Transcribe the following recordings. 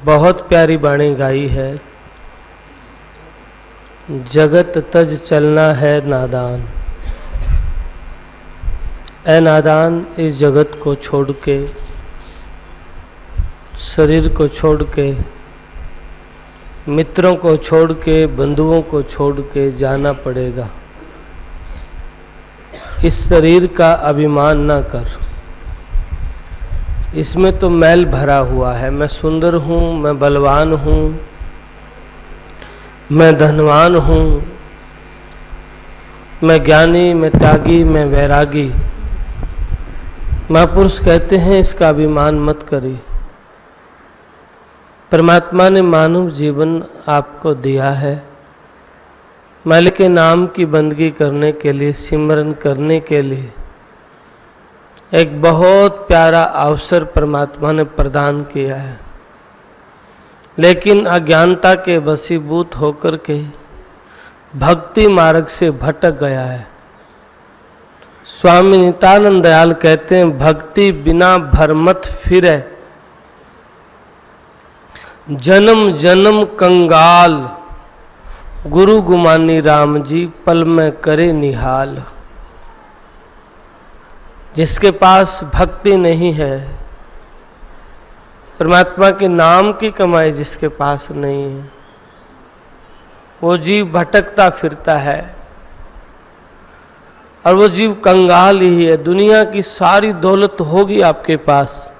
बहुत प्यारी वाणी गाई है। जगत तज चलना है नादान। ऐ नादान, इस जगत को छोड़ के, शरीर को छोड़ के, मित्रों को छोड़ के, बंधुओं को छोड़ के जाना पड़ेगा। इस शरीर का अभिमान न कर। इसमें तो मैल भरा हुआ है। मैं सुंदर हूँ, मैं बलवान हूँ, मैं धनवान हूँ, मैं ज्ञानी, मैं त्यागी, मैं वैरागी। महापुरुष कहते हैं इसका अभिमान मत करिए। परमात्मा ने मानव जीवन आपको दिया है मालिक के नाम की बंदगी करने के लिए, सिमरन करने के लिए। एक बहुत प्यारा अवसर परमात्मा ने प्रदान किया है, लेकिन अज्ञानता के वशीभूत होकर के भक्ति मार्ग से भटक गया है। स्वामी नित्यानंद दयाल कहते हैं, भक्ति बिना भरमत फिरे, जन्म जन्म कंगाल, गुरु गुमानी राम जी पल में करे निहाल। जिसके पास भक्ति नहीं है, परमात्मा के नाम की कमाई जिसके पास नहीं है, वो जीव भटकता फिरता है और वो जीव कंगाल ही है। दुनिया की सारी दौलत होगी आपके पास,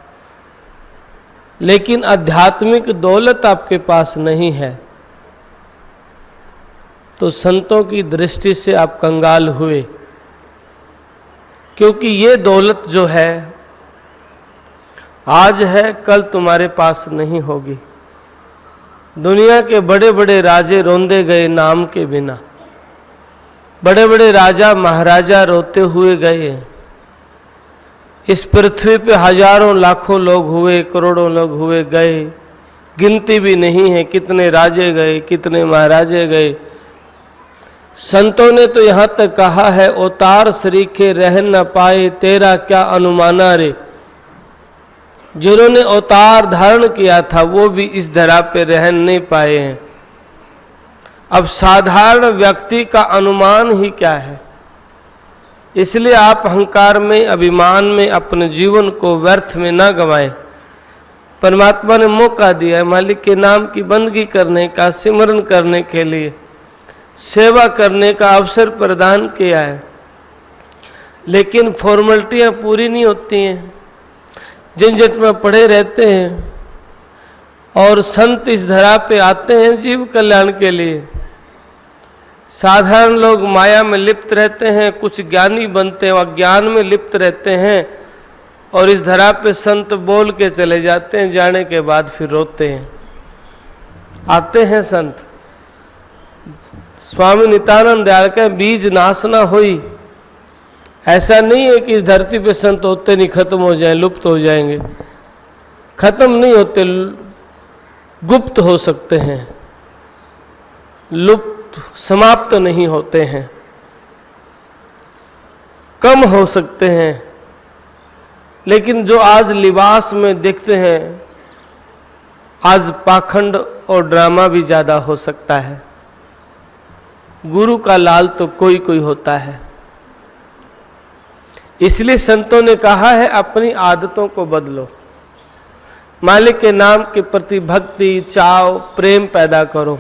लेकिन आध्यात्मिक दौलत आपके पास नहीं है, तो संतों की दृष्टि से आप कंगाल हुए। क्योंकि ये दौलत जो है आज है, कल तुम्हारे पास नहीं होगी। दुनिया के बड़े बड़े राजे रोंदे गए नाम के बिना। बड़े बड़े राजा महाराजा रोते हुए गए। इस पृथ्वी पे हजारों लाखों लोग हुए, करोड़ों लोग हुए, गए, गिनती भी नहीं है कितने राजे गए, कितने महाराजे गए। संतों ने तो यहाँ तक कहा है, अवतार सरीखे रह न पाए, तेरा क्या अनुमाना रे। जिन्होंने अवतार धारण किया था वो भी इस धरा पे रह नहीं पाए हैं। अब साधारण व्यक्ति का अनुमान ही क्या है। इसलिए आप अहंकार में, अभिमान में अपने जीवन को व्यर्थ में ना गंवाएं। परमात्मा ने मौका दिया है मालिक के नाम की बंदगी करने का, सिमरन करने के लिए, सेवा करने का अवसर प्रदान किया है, लेकिन फॉर्मेलिटियां पूरी नहीं होती हैं। झंझट में पड़े रहते हैं और संत इस धरा पे आते हैं जीव कल्याण के लिए। साधारण लोग माया में लिप्त रहते हैं, कुछ ज्ञानी बनते हैं, अज्ञान में लिप्त रहते हैं और इस धरा पे संत बोल के चले जाते हैं, जाने के बाद फिर रोते हैं। आते हैं संत। स्वामी नित्यानंद दयाल का बीज नाश ना होई। ऐसा नहीं है कि इस धरती पे संत होते नहीं खत्म हो जाए, लुप्त हो जाएंगे। खत्म नहीं होते, गुप्त हो सकते हैं, लुप्त समाप्त नहीं होते हैं, कम हो सकते हैं। लेकिन जो आज लिबास में दिखते हैं, आज पाखंड और ड्रामा भी ज्यादा हो सकता है। गुरु का लाल तो कोई कोई होता है। इसलिए संतों ने कहा है अपनी आदतों को बदलो, मालिक के नाम के प्रति भक्ति, चाव, प्रेम पैदा करो।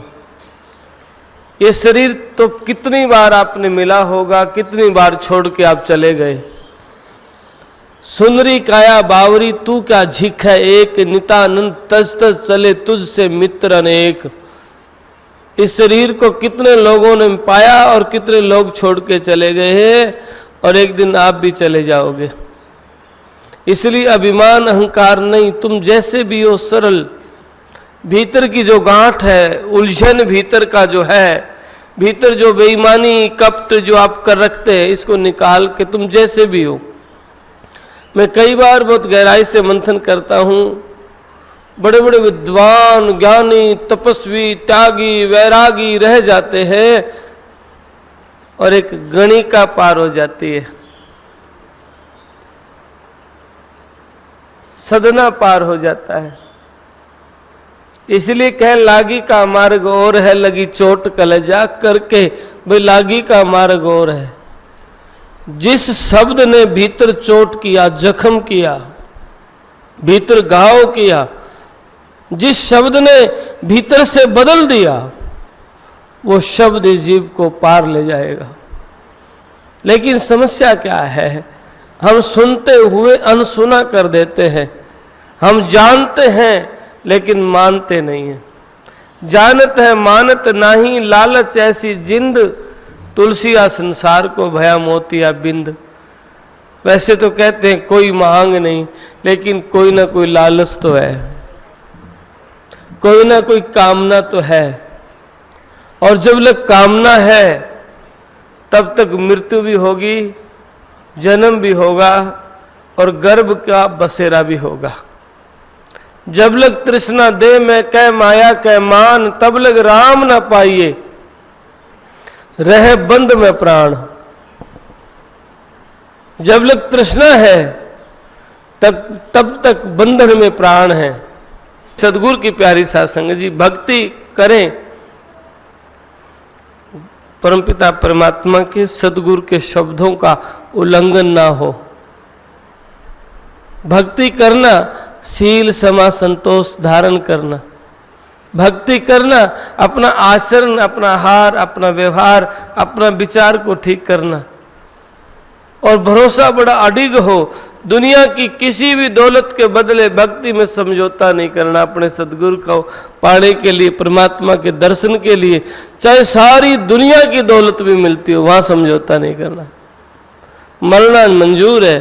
ये शरीर तो कितनी बार आपने मिला होगा, कितनी बार छोड़ के आप चले गए। सुंदरी काया बावरी तू क्या झिक है एक, नितानंद तज तज चले तुझसे मित्र अनेक। इस शरीर को कितने लोगों ने पाया और कितने लोग छोड़ के चले गए हैं, और एक दिन आप भी चले जाओगे। इसलिए अभिमान अहंकार नहीं, तुम जैसे भी हो सरल, भीतर की जो गांठ है, उलझन भीतर का जो है, भीतर जो बेईमानी कपट जो आप कर रखते हैं, इसको निकाल के तुम जैसे भी हो। मैं कई बार बहुत गहराई से मंथन करता हूँ। बड़े बड़े विद्वान, ज्ञानी, तपस्वी, त्यागी, वैरागी रह जाते हैं और एक गणिका पार हो जाती है, सदना पार हो जाता है। इसलिए कह लागी का मार्ग और है, लगी चोट कलेजा करके। भाई लागी का मार्ग और है। जिस शब्द ने भीतर चोट किया, जख्म किया, भीतर घाव किया, जिस शब्द ने भीतर से बदल दिया, वो शब्द इस जीव को पार ले जाएगा। लेकिन समस्या क्या है, हम सुनते हुए अनसुना कर देते हैं। हम जानते हैं लेकिन मानते नहीं हैं। जानत है मानत नाही, लालच ऐसी जिंद, तुलसिया संसार को भया मोतिया बिंद। वैसे तो कहते हैं कोई मांग नहीं, लेकिन कोई ना कोई लालच तो है, कोई ना कोई कामना तो है। और जब तक कामना है तब तक मृत्यु भी होगी, जन्म भी होगा और गर्भ का बसेरा भी होगा। जब लग तृष्णा दे में कह माया कह मान, तब लग राम ना पाइए रहे बंद में प्राण। जब लग तृष्णा है तब तक बंधन में प्राण है। सदगुरु की प्यारी साध संगत जी, भक्ति करें परमपिता परमात्मा के सदगुरु के शब्दों का उल्लंघन ना हो। भक्ति करना शील समा संतोष धारण करना, भक्ति करना अपना आचरण, अपना आहार, अपना व्यवहार, अपना विचार को ठीक करना, और भरोसा बड़ा अडिग हो। दुनिया की किसी भी दौलत के बदले भक्ति में समझौता नहीं करना। अपने सदगुरु को पाने के लिए, परमात्मा के दर्शन के लिए, चाहे सारी दुनिया की दौलत भी मिलती हो, वहां समझौता नहीं करना। मरना मंजूर है,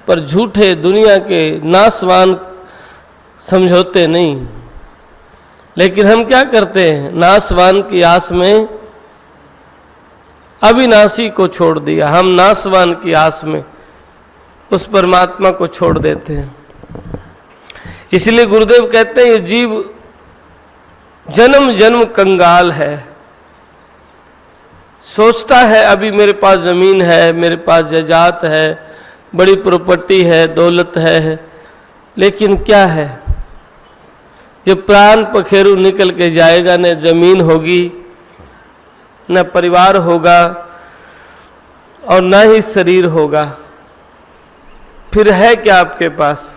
पर झूठे दुनिया के नाशवान समझौते नहीं। लेकिन हम क्या करते हैं, नाशवान की आस में अविनाशी को छोड़ दिया, हम नाशवान की आस में उस परमात्मा को छोड़ देते हैं। इसलिए गुरुदेव कहते हैं ये जीव जन्म जन्म कंगाल है। सोचता है अभी मेरे पास जमीन है, मेरे पास जायदाद है, बड़ी प्रॉपर्टी है, दौलत है, लेकिन क्या है, जब प्राण पखेरु निकल के जाएगा, न जमीन होगी, न परिवार होगा, और न ही शरीर होगा, फिर है क्या आपके पास?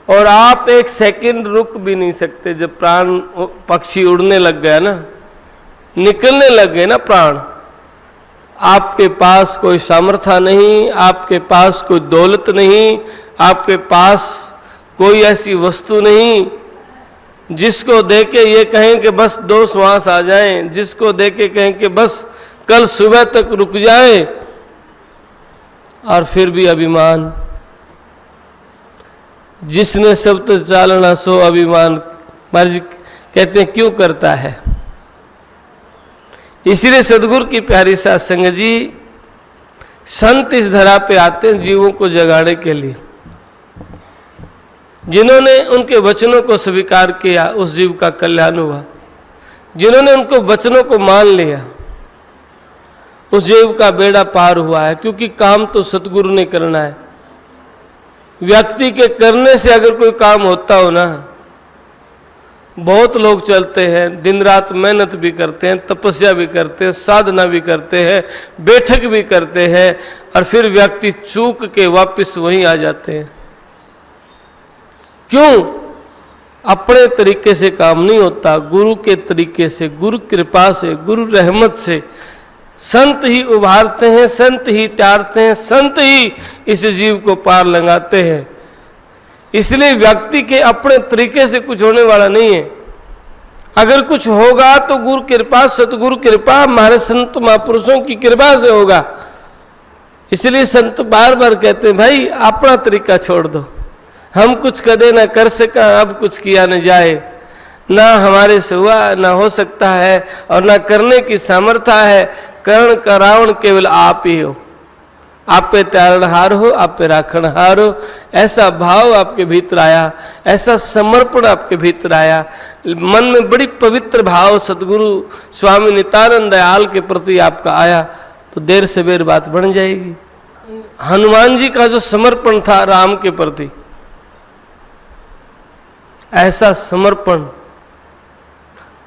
और आप एक सेकंड रुक भी नहीं सकते। जब प्राण पक्षी उड़ने लग गया ना, निकलने लग गए ना प्राण, आपके पास कोई सामर्थ्य नहीं, आपके पास कोई दौलत नहीं, आपके पास कोई ऐसी वस्तु नहीं जिसको देके ये कहें कि बस 2 श्वास आ जाएं, जिसको देके कहें कि बस कल सुबह तक रुक जाए। और फिर भी अभिमान, जिसने सब तक चालना सो अभिमान, महाराज कहते हैं क्यों करता है। इसलिए सदगुरु की प्यारी साध संगत जी, संत इस धरा पे आते हैं जीवों को जगाने के लिए। जिन्होंने उनके वचनों को स्वीकार किया, उस जीव का कल्याण हुआ। जिन्होंने उनको वचनों को मान लिया, उस जीव का बेड़ा पार हुआ है। क्योंकि काम तो सतगुरु ने करना है। व्यक्ति के करने से अगर कोई काम होता हो ना, बहुत लोग चलते हैं, दिन रात मेहनत भी करते हैं, तपस्या भी करते हैं, साधना भी करते हैं, बैठक भी करते हैं, और फिर व्यक्ति चूक के वापस वहीं आ जाते हैं। क्यों? अपने तरीके से काम नहीं होता, गुरु के तरीके से, गुरु कृपा से, गुरु रहमत से। संत ही उभारते हैं, संत ही त्यारते हैं, संत ही इस जीव को पार लगाते हैं। इसलिए व्यक्ति के अपने तरीके से कुछ होने वाला नहीं है। अगर कुछ होगा तो गुरु कृपा, सतगुरु कृपा, हमारे संत महापुरुषों की कृपा से होगा। इसलिए संत बार बार कहते हैं भाई अपना तरीका छोड़ दो, हम कुछ कदे न कर सका, अब कुछ किया न जाए, ना हमारे से हुआ, ना हो सकता है, और ना करने की सामर्थ्य है। करण का रावण केवल आप ही हो। आप पे तारणहार हो, आप पे राखणहार हो। ऐसा भाव आपके भीतर आया, ऐसा समर्पण आपके भीतर आया, मन में बड़ी पवित्र भाव सदगुरु स्वामी नित्यानंद दयाल के प्रति आपका आया, तो देर से बेर बात बन जाएगी। हनुमान जी का जो समर्पण था राम के प्रति, ऐसा समर्पण,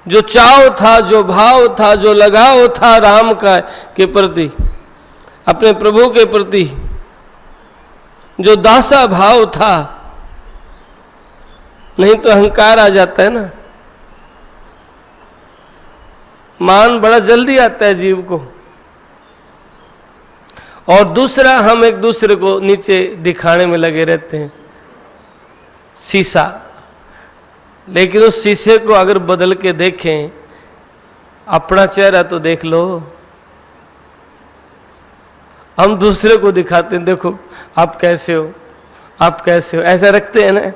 जो चाव था, जो भाव था, जो लगाव था राम का के प्रति, अपने प्रभु के प्रति, जो दासा भाव था। नहीं तो अहंकार आ जाता है ना, मान बड़ा जल्दी आता है जीव को। और दूसरा, हम एक दूसरे को नीचे दिखाने में लगे रहते हैं, शीशा। लेकिन उस शीशे को अगर बदल के देखें, अपना चेहरा तो देख लो। हम दूसरे को दिखाते हैं, देखो आप कैसे हो, आप कैसे हो, ऐसा रखते हैं ना।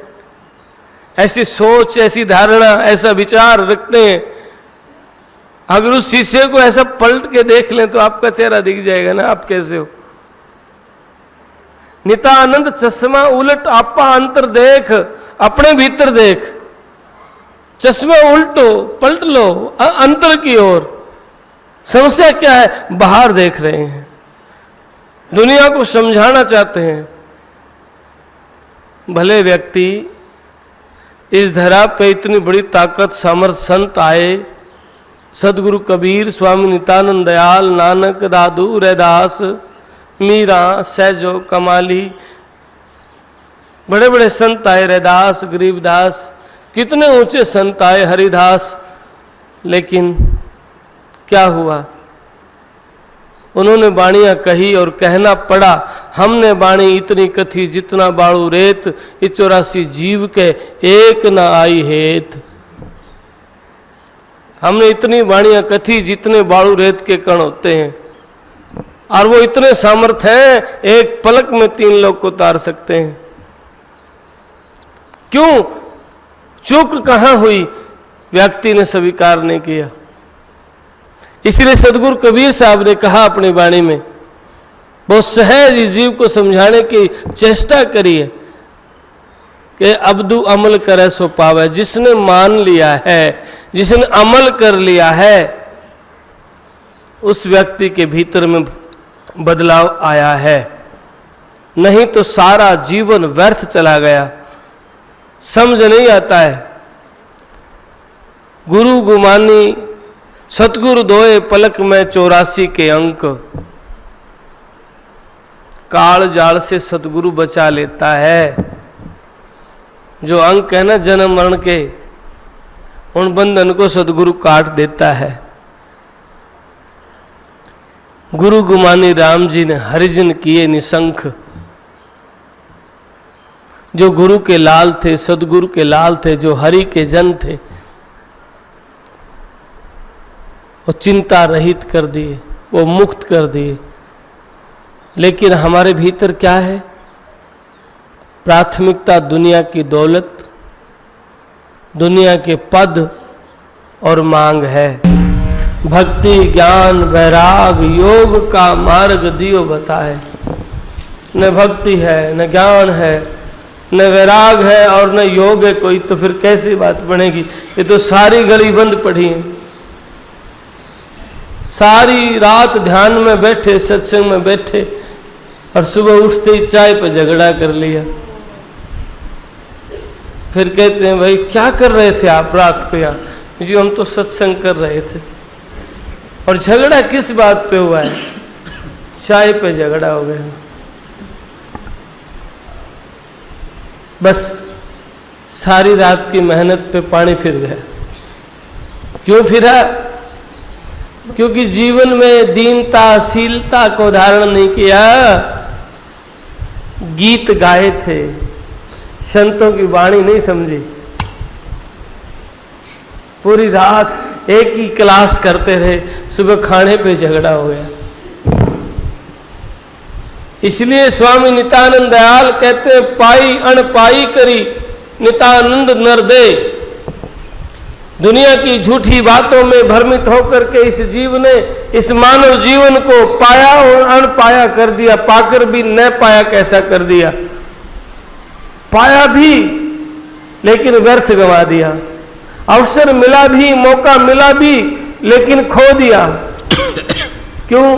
ऐसी सोच, ऐसी धारणा, ऐसा विचार रखते हैं। अगर उस शीशे को ऐसा पलट के देख लें तो आपका चेहरा दिख जाएगा ना, आप कैसे हो। नितानंद चश्मा उलट आपा अंतर देख, अपने भीतर देख। चश्मा उल्टो, पलट लो अंतर की ओर। समस्या क्या है? बाहर देख रहे हैं, दुनिया को समझाना चाहते हैं। भले व्यक्ति इस धरा पे इतनी बड़ी ताकत, सामर्थ संत आए, सदगुरु कबीर, स्वामी नित्यानंद दयाल, नानक, दादू, रैदास, मीरा, सहजो, कमाली, बड़े बड़े संत आए, रैदास, गरीबदास, कितने ऊंचे संत आए, हरिदास। लेकिन क्या हुआ? उन्होंने बाणियां कही और कहना पड़ा, हमने बाणी इतनी कथी जितना बाड़ू रेत, ये 84 जीव के एक न आई हेत। हमने इतनी बाणियां कथी जितने बाड़ू रेत के कण होते हैं, और वो इतने सामर्थ हैं, एक पलक में 3 लोग को उतार सकते हैं। क्यों? चूक कहां हुई? व्यक्ति ने स्वीकार नहीं किया। इसलिए सदगुरु कबीर साहब ने कहा अपनी वाणी में, बहुत सहज इस जीव को समझाने की चेष्टा करिए कि अबदू अमल करे सो पावे। जिसने मान लिया है, जिसने अमल कर लिया है, उस व्यक्ति के भीतर में बदलाव आया है। नहीं तो सारा जीवन व्यर्थ चला गया, समझ नहीं आता है। गुरु गुमानी सतगुरु दोए पलक में 84 के अंक। काल जाल से सतगुरु बचा लेता है। जो अंक है ना जन्म मरण के, उन बंधन को सतगुरु काट देता है। गुरु गुमानी राम जी ने हरिजन किए निशंक। जो गुरु के लाल थे, सदगुरु के लाल थे, जो हरि के जन थे, वो चिंता रहित कर दिए, वो मुक्त कर दिए। लेकिन हमारे भीतर क्या है? प्राथमिकता दुनिया की दौलत, दुनिया के पद और मांग है। भक्ति ज्ञान वैराग योग का मार्ग दियो बताए। न भक्ति है, न ज्ञान है, न वैराग है और न योग है कोई, तो फिर कैसी बात बनेगी? ये तो सारी गली बंद पड़ी है। सारी रात ध्यान में बैठे, सत्संग में बैठे, और सुबह उठते ही चाय पे झगड़ा कर लिया। फिर कहते हैं भाई क्या कर रहे थे आप रात को यहाँ? जी हम तो सत्संग कर रहे थे। और झगड़ा किस बात पे हुआ है? चाय पे झगड़ा हो गया। बस सारी रात की मेहनत पे पानी फिर गया। क्यों फिरा? क्योंकि जीवन में दीनता शीलता को धारण नहीं किया। गीत गाए थे, संतों की वाणी नहीं समझी। पूरी रात एक ही क्लास करते रहे, सुबह खाने पे झगड़ा हो गया। इसलिए स्वामी नित्यानंद दयाल कहते हैं, पाई अणपाई करी नित्यानंद नर दे। दुनिया की झूठी बातों में भ्रमित होकर के इस जीव ने, इस मानव जीवन को पाया और अणपाया कर दिया। पाकर भी न पाया कैसा कर दिया। पाया भी लेकिन व्यर्थ गंवा दिया। अवसर मिला भी, मौका मिला भी, लेकिन खो दिया। क्यों?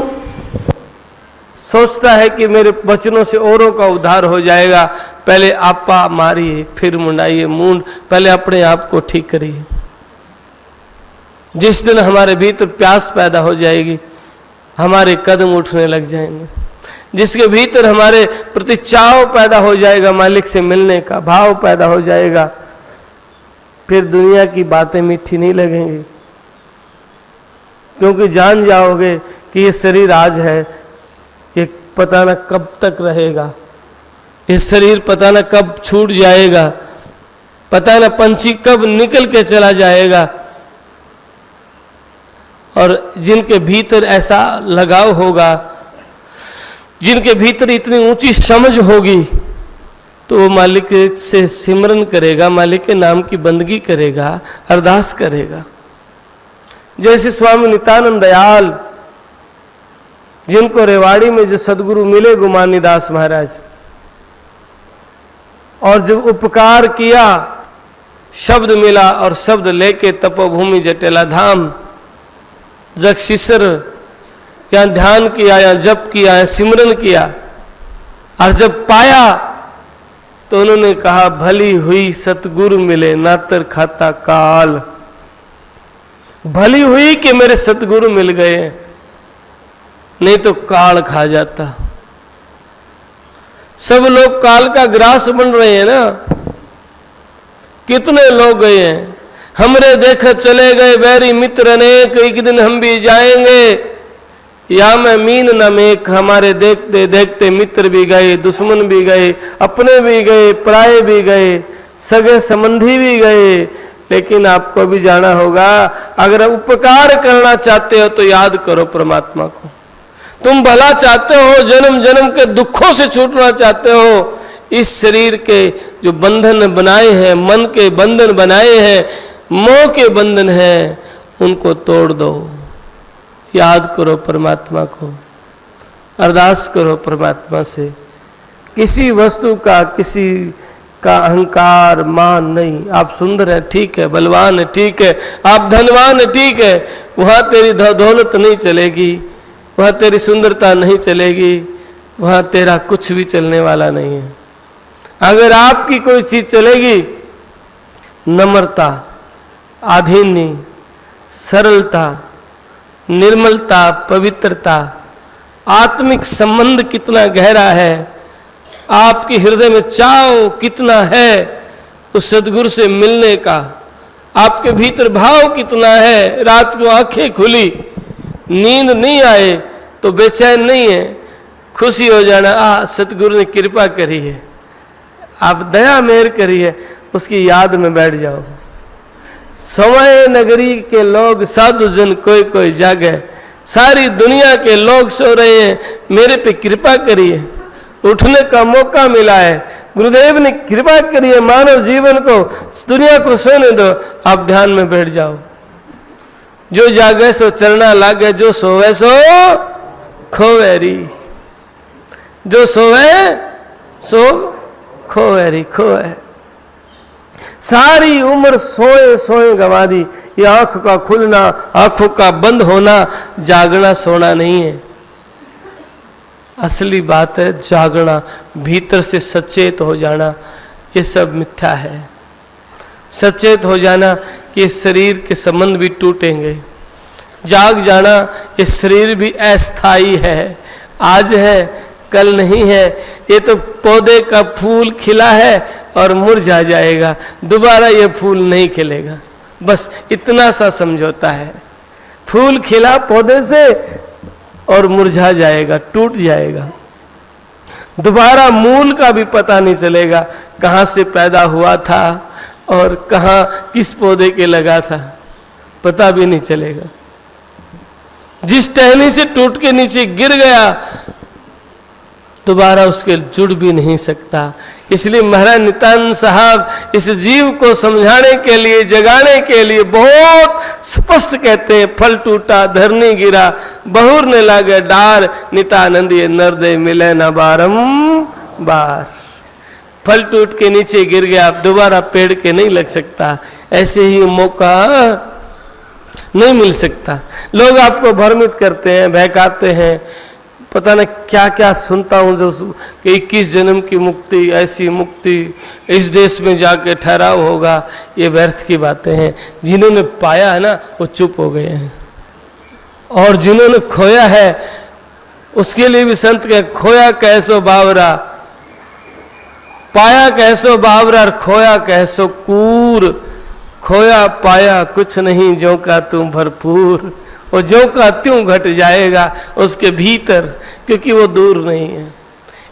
सोचता है कि मेरे वचनों से औरों का उद्धार हो जाएगा, पहले आपा मारिए, फिर मुंडाइए मूंड, पहले अपने आप को ठीक करिए। जिस दिन हमारे भीतर प्यास पैदा हो जाएगी, हमारे कदम उठने लग जाएंगे। जिसके भीतर हमारे प्रति चाव पैदा हो जाएगा, मालिक से मिलने का भाव पैदा हो जाएगा, फिर दुनिया की बातें मीठी नहीं लगेंगी, क्योंकि जान जाओगे कि ये शरीर आज है, ये पता न कब तक रहेगा, ये शरीर पता न कब छूट जाएगा, पता न पंछी कब निकल के चला जाएगा। और जिनके भीतर ऐसा लगाव होगा, जिनके भीतर इतनी ऊंची समझ होगी, तो वो मालिक से सिमरन करेगा, मालिक के नाम की बंदगी करेगा, अरदास करेगा। जैसे स्वामी नित्यानंद दयाल, जिनको रेवाड़ी में जो सदगुरु मिले गुमानी दास महाराज, और जब उपकार किया, शब्द मिला और शब्द लेके तपोभूमि जटेला धाम जगसीसर या ध्यान किया या जप किया या सिमरन किया, और जब पाया तो उन्होंने कहा भली हुई सतगुरु मिले नातर खाता काल। भली हुई कि मेरे सतगुरु मिल गए, नहीं तो काल खा जाता। सब लोग काल का ग्रास बन रहे हैं ना। कितने लोग गए हैं, हमरे देख चले गए बैरी मित्र अनेक, एक दिन हम भी जाएंगे। या मैं मीन न मेक, हमारे देखते देखते मित्र भी गए, दुश्मन भी गए, अपने भी गए, पराये भी गए, सगे संबंधी भी गए। लेकिन आपको भी जाना होगा, अगर उपकार करना चाहते हो तो याद करो परमात्मा को। तुम भला चाहते हो, जन्म जन्म के दुखों से छूटना चाहते हो, इस शरीर के जो बंधन बनाए हैं, मन के बंधन बनाए हैं, मोह के बंधन हैं, उनको तोड़ दो। याद करो परमात्मा को, अरदास करो परमात्मा से। किसी वस्तु का, किसी का अहंकार मान नहीं। आप सुंदर है ठीक है, बलवान है ठीक है, आप धनवान है ठीक है, वहां तेरी दौलत नहीं चलेगी, वहां तेरी सुंदरता नहीं चलेगी, वहां तेरा कुछ भी चलने वाला नहीं है। अगर आपकी कोई चीज चलेगी, नम्रता, आधीनी, सरलता, निर्मलता, पवित्रता, आत्मिक संबंध कितना गहरा है, आपके हृदय में चाव कितना है उस सदगुरु से मिलने का, आपके भीतर भाव कितना है। रात को आंखें खुली, नींद नहीं आए तो बेचैन नहीं है, खुशी हो जाना, सतगुरु ने कृपा करी है, आप दया मेहर करी है, उसकी याद में बैठ जाओ। समय नगरी के लोग साधु जन कोई कोई जागे, सारी दुनिया के लोग सो रहे हैं, मेरे पे कृपा करिए, उठने का मौका मिला है, गुरुदेव ने कृपा करी है, मानव जीवन को, दुनिया को सोने दो, आप ध्यान में बैठ जाओ। जो जागे सो चलना लागे, जो सोवे सो खोवेरी, जो सोवे सो खोवेरी खोए। सारी उम्र सोए सोए गवा दी। ये आंख का खुलना, आंखों का बंद होना, जागना सोना नहीं है। असली बात है जागना, भीतर से सचेत हो जाना, ये सब मिथ्या है। सचेत हो जाना कि इस शरीर के संबंध भी टूटेंगे। जाग जाना, ये शरीर भी अस्थाई है, आज है कल नहीं है। ये तो पौधे का फूल खिला है और मुरझा जाएगा, दोबारा ये फूल नहीं खिलेगा। बस इतना सा समझौता है। फूल खिला पौधे से और मुरझा जाएगा, टूट जाएगा, दोबारा मूल का भी पता नहीं चलेगा, कहाँ से पैदा हुआ था और कहाँ किस पौधे के लगा था, पता भी नहीं चलेगा। जिस टहनी से टूट के नीचे गिर गया, दोबारा उसके जुड़ भी नहीं सकता। इसलिए महाराज नित्यानंद साहब इस जीव को समझाने के लिए, जगाने के लिए बहुत स्पष्ट कहते हैं, फल टूटा धरनी गिरा, बहुर ने लागे डार, नित्यानंद ये नरदे मिले न बारंबार। फल टूट के नीचे गिर गया, आप दोबारा पेड़ के नहीं लग सकता, ऐसे ही मौका नहीं मिल सकता। लोग आपको भ्रमित करते हैं, बहकाते हैं, पता नहीं क्या क्या सुनता हूँ जो कि 21 जन्म की मुक्ति, ऐसी मुक्ति, इस देश में जाके ठहराव होगा। ये व्यर्थ की बातें हैं। जिन्होंने पाया है ना वो चुप हो गए हैं, और जिन्होंने खोया है उसके लिए भी संत कहे खोया कैसो बावरा, पाया कैसो बावरा और खोया कैसो कूर। खोया पाया कुछ नहीं जो का तुम भरपूर, और जो का त्यों घट जाएगा उसके भीतर, क्योंकि वो दूर नहीं है।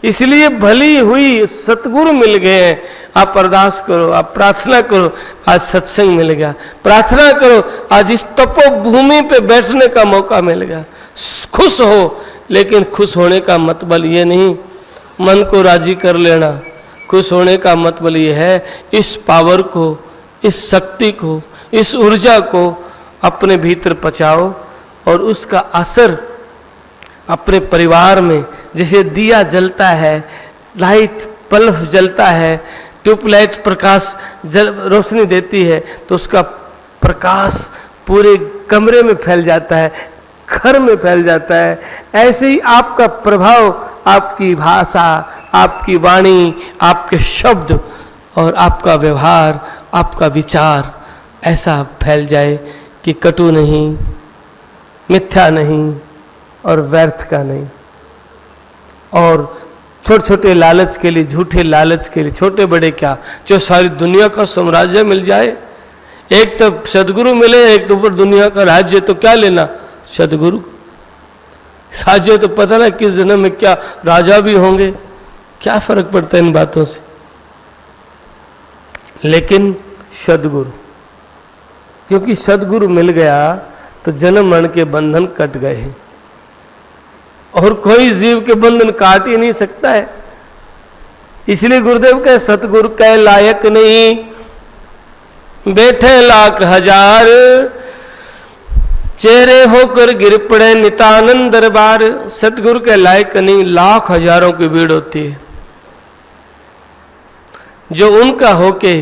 इसलिए भली हुई सतगुरु मिल गए। आप अरदास करो, आप प्रार्थना करो, आज सत्संग मिल गया। प्रार्थना करो, आज इस तपोभूमि पे बैठने का मौका मिल गया। खुश हो, लेकिन खुश होने का मतलब ये नहीं मन को राजी कर लेना। खुश होने का मतलब ये है इस पावर को, इस शक्ति को, इस ऊर्जा को अपने भीतर पचाओ, और उसका असर अपने परिवार में, जैसे दिया जलता है, लाइट बल्ब जलता है, ट्यूबलाइट प्रकाश रोशनी देती है, तो उसका प्रकाश पूरे कमरे में फैल जाता है, घर में फैल जाता है। ऐसे ही आपका प्रभाव, आपकी भाषा, आपकी वाणी, आपके शब्द और आपका व्यवहार, आपका विचार ऐसा फैल जाए कि कटु नहीं, मिथ्या नहीं और व्यर्थ का नहीं। और छोटे छोटे लालच के लिए, झूठे लालच के लिए, छोटे बड़े क्या, जो सारी दुनिया का साम्राज्य मिल जाए। एक तो सदगुरु मिले, एक तो ऊपर दुनिया का राज्य, तो क्या लेना सदगुरु। राज्य तो पता ना किस जन्म में क्या राजा भी होंगे, क्या फर्क पड़ता है इन बातों से। लेकिन सदगुरु, क्योंकि सदगुरु मिल गया तो जन्म मरण के बंधन कट गए हैं, और कोई जीव के बंधन काट ही नहीं सकता है। इसलिए गुरुदेव कहे सतगुरु कह लायक नहीं, बैठे लाख हजार, चेहरे होकर गिर पड़े नितानंद दरबार। सतगुरु के लायक नहीं, लाख हजारों की भीड़ होती है जो उनका होके,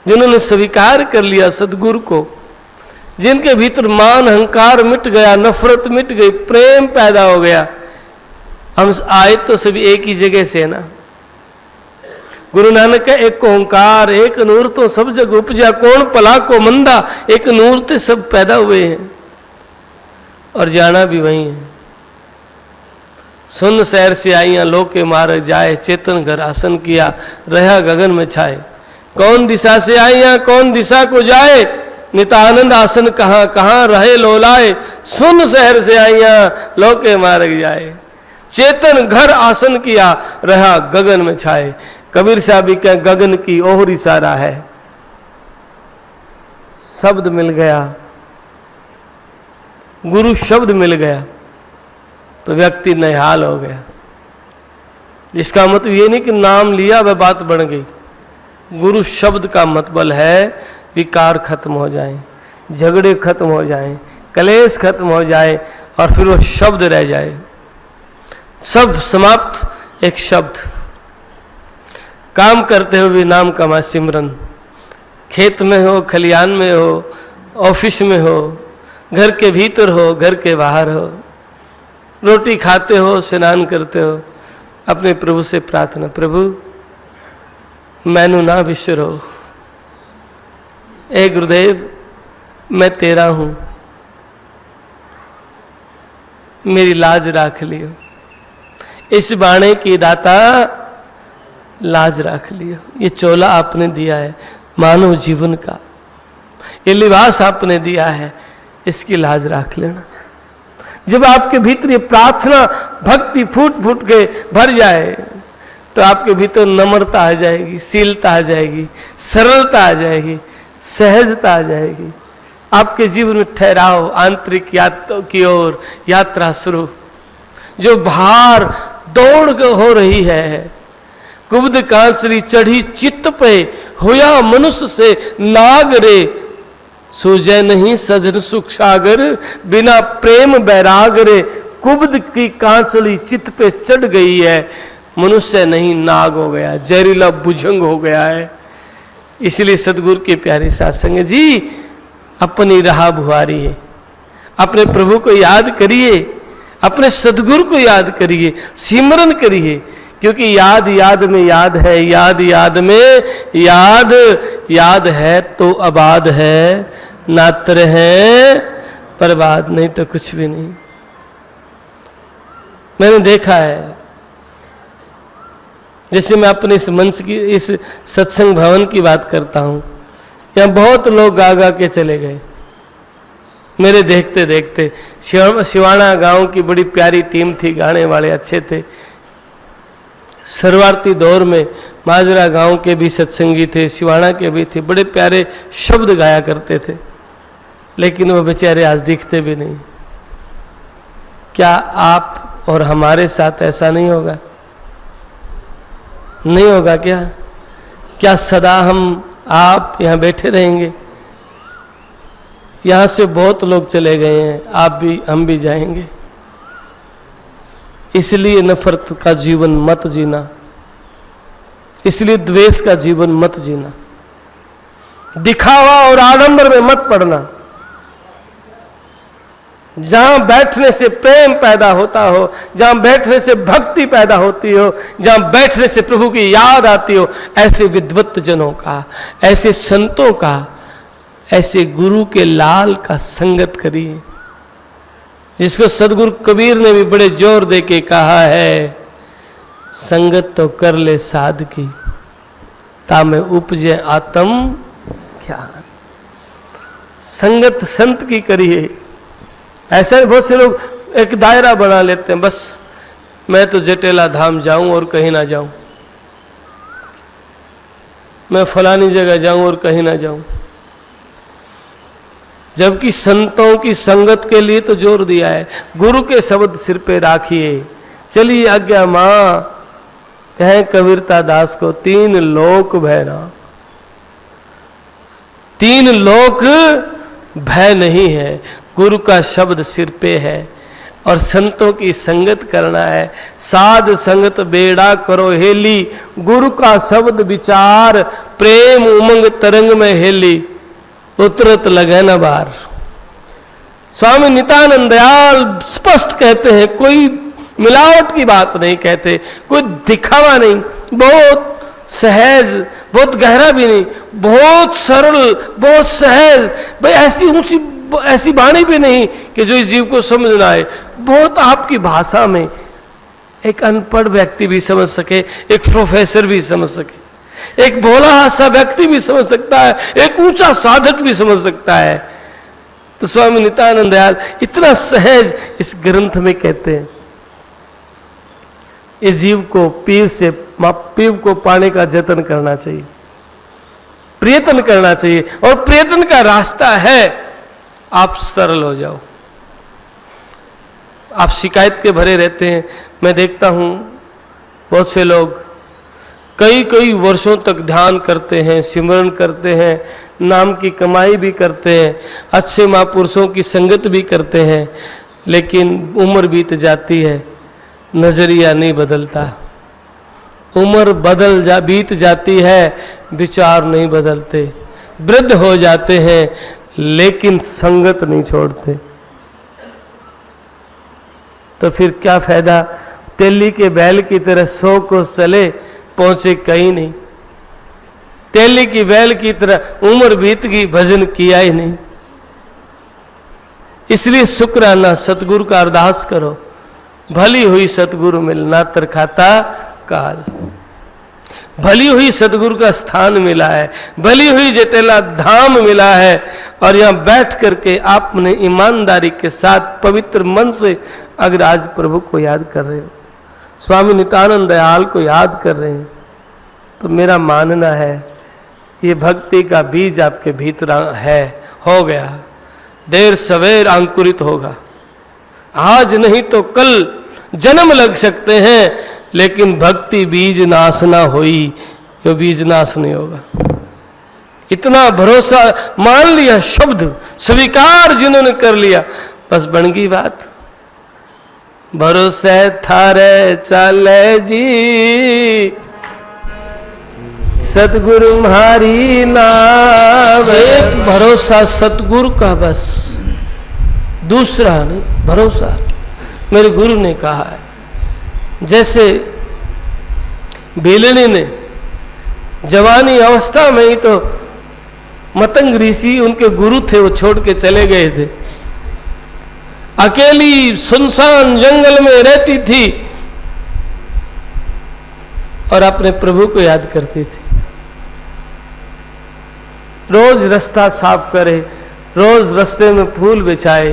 जिन्होंने स्वीकार कर लिया सतगुरु को, जिनके भीतर मान अहंकार मिट गया, नफरत मिट गई, प्रेम पैदा हो गया। हम आए तो सभी एक ही जगह से ना। गुरु नानक का एक ओंकार, एक नूर तो सब जग उपजा, कौन भला को मंदा, एक नूर ते सब पैदा हुए हैं, और जाना भी वही है। सुन शहर से आइया लोके मार्ग जाए, चेतन घर आसन किया, रहा गगन में छाए। कौन दिशा से आइया कौन दिशा को जाए, नितानंद आसन कहाँ कहाँ रहे लोलाए। सुन शहर से आइया लोके मार्ग जाए, चेतन घर आसन किया, रहा गगन में छाए। कबीर साहब भी क्या गगन की ओर इशारा है। शब्द मिल गया, गुरु शब्द मिल गया तो व्यक्ति निहाल हो गया। इसका मतलब ये नहीं कि नाम लिया वह बात बन गई। गुरु शब्द का मतलब है विकार खत्म हो जाए, झगड़े खत्म हो जाए, कलेश खत्म हो जाए, और फिर वो शब्द रह जाए। सब समाप्त, एक शब्द। काम करते हुए भी नाम कमा सिमरन, खेत में हो, खलियान में हो, ऑफिस में हो, घर के भीतर हो, घर के बाहर हो, रोटी खाते हो, स्नान करते हो, अपने प्रभु से प्रार्थना, प्रभु मैनू ना बिसरो, ए गुरुदेव मैं तेरा हूं, मेरी लाज राख लियो। इस बाणे की दाता लाज राख लियो। ये चोला आपने दिया है मानव जीवन का, ये लिबास आपने दिया है, इसकी लाज राख लेना। जब आपके भीतर ये प्रार्थना भक्ति फूट फूट के भर जाए तो आपके भीतर नम्रता आ जाएगी, शीलता आ जाएगी, सरलता आ जाएगी, सहजता आ जाएगी। आपके जीवन में ठहराव, आंतरिक यात्रा की ओर यात्रा शुरू। जो भार दौड़ हो रही है, कुब्द कांसरी चढ़ी चित्त पे, होया मनुष्य से नाग रे, सूझे नहीं सजन सुख सागर, बिना प्रेम बैराग रे। कुब्द की कांसली चित्त पे चढ़ गई है, मनुष्य नहीं नाग हो गया, जहरीला भुजंग हो गया है। इसलिए सदगुरु के प्यारे सत्संग जी अपनी राह बुहारी है, अपने प्रभु को याद करिए, अपने सदगुरु को याद करिए, सिमरन करिए, क्योंकि याद याद में याद है, याद याद में याद, याद है तो आबाद है, नात्र है बर्बाद, नहीं तो कुछ भी नहीं। मैंने देखा है, जैसे मैं अपने इस मंच की, इस सत्संग भवन की बात करता हूं, यहां बहुत लोग गा गा के चले गए मेरे देखते देखते। शिवाना गांव की बड़ी प्यारी टीम थी, गाने वाले अच्छे थे। शुरुआती दौर में माजरा गांव के भी सत्संगी थे, शिवाना के भी थे, बड़े प्यारे शब्द गाया करते थे, लेकिन वो बेचारे आज दिखते भी नहीं। क्या आप और हमारे साथ ऐसा नहीं होगा? नहीं होगा क्या? क्या सदा हम आप यहाँ बैठे रहेंगे? यहाँ से बहुत लोग चले गए हैं, आप भी हम भी जाएंगे। इसलिए नफरत का जीवन मत जीना, इसलिए द्वेष का जीवन मत जीना, दिखावा और आडंबर में मत पड़ना। जहां बैठने से प्रेम पैदा होता हो, जहां बैठने से भक्ति पैदा होती हो, जहां बैठने से प्रभु की याद आती हो, ऐसे विद्वत जनों का, ऐसे संतों का, ऐसे गुरु के लाल का संगत करिए, जिसको सदगुरु कबीर ने भी बड़े जोर दे के कहा है, संगत तो कर ले साध की, तामे उपजे आत्म ज्ञान। संगत संत की करिए। ऐसे बहुत से लोग एक दायरा बना लेते हैं, बस मैं तो जटेला धाम जाऊं और कहीं ना जाऊं, मैं फलानी जगह जाऊं और कहीं ना जाऊं। जबकि संतों की संगत के लिए तो जोर दिया है। गुरु के शब्द सिर पे राखिए, चलिए आज्ञा मां, कहें कबीरता दास को, तीन लोक भयना, तीन लोक भय नहीं है। गुरु का शब्द सिर पे है और संतों की संगत करना है। साध संगत बेड़ा करो हेली, गुरु का शब्द विचार, प्रेम उमंग तरंग में हेली, उतरत लगे न बार। स्वामी नित्यानंद दयाल स्पष्ट कहते हैं, कोई मिलावट की बात नहीं कहते, कोई दिखावा नहीं, बहुत सहज, बहुत गहरा भी नहीं, बहुत सरल, बहुत सहज। भाई ऐसी ऊंची ऐसी वाणी भी नहीं कि जो इस जीव को समझ ना आए, बहुत आपकी भाषा में एक अनपढ़ व्यक्ति भी समझ सके, एक प्रोफेसर भी समझ सके, एक भोला हासा व्यक्ति भी समझ सकता है, एक ऊंचा साधक भी समझ सकता है। तो स्वामी नित्यानंद दयाल इतना सहज इस ग्रंथ में कहते हैं, इस जीव को पीव को पाने का जतन करना चाहिए, प्रयत्न करना चाहिए, और प्रयत्न का रास्ता है आप सरल हो जाओ। आप शिकायत के भरे रहते हैं। मैं देखता हूं बहुत से लोग कई कई वर्षों तक ध्यान करते हैं, सिमरन करते हैं, नाम की कमाई भी करते हैं, अच्छे महापुरुषों की संगत भी करते हैं, लेकिन उम्र बीत जाती है, नजरिया नहीं बदलता। उम्र बीत जाती है, विचार नहीं बदलते, वृद्ध हो जाते हैं, लेकिन संगत नहीं छोड़ते। तो फिर क्या फायदा? तेली के बैल की तरह 100 को चले, पहुंचे कहीं नहीं। तेली की बैल की तरह उम्र बीत गई, भजन किया ही नहीं। इसलिए शुक्राना सतगुरु का अरदास करो, भली हुई सतगुरु मिलना तरखाता काल। भली हुई सतगुरु का स्थान मिला है, भली हुई जटेला धाम मिला है, और यहां बैठ करके आपने ईमानदारी के साथ पवित्र मन से अगर आज प्रभु को याद कर रहे हो, स्वामी नित्यानंद दयाल को याद कर रहे हैं, तो मेरा मानना है ये भक्ति का बीज आपके भीतर है, हो गया, देर सवेर अंकुरित होगा। आज नहीं तो कल जन्म लग सकते हैं, लेकिन भक्ति बीज नाश ना हुई, यो बीज नाश नहीं होगा। इतना भरोसा मान लिया, शब्द स्वीकार जिन्होंने कर लिया, बस बन गई बात। भरोसे थारे चले जी, सतगुरु म्हारी नाम। भरोसा सतगुरु का, बस दूसरा नहीं, भरोसा। मेरे गुरु ने कहा है। जैसे बेलनी ने जवानी अवस्था में ही तो मतंग ऋषि उनके गुरु थे, वो छोड़ के चले गए थे। अकेली सुनसान जंगल में रहती थी और अपने प्रभु को याद करती थी। रोज रास्ता साफ करे, रोज रास्ते में फूल बिछाए,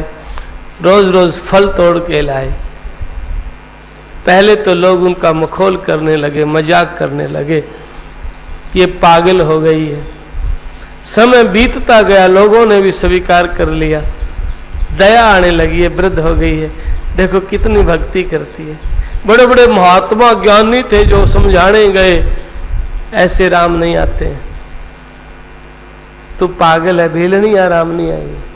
रोज रोज फल तोड़ के लाए। पहले तो लोग उनका मखौल करने लगे, मजाक करने लगे कि ये पागल हो गई है। समय बीतता गया, लोगों ने भी स्वीकार कर लिया, दया आने लगी है, वृद्ध हो गई है, देखो कितनी भक्ति करती है। बड़े बड़े महात्मा ज्ञानी थे जो समझाने गए, ऐसे राम नहीं आते हैं, तू पागल है, भेलनी या राम नहीं आएंगे।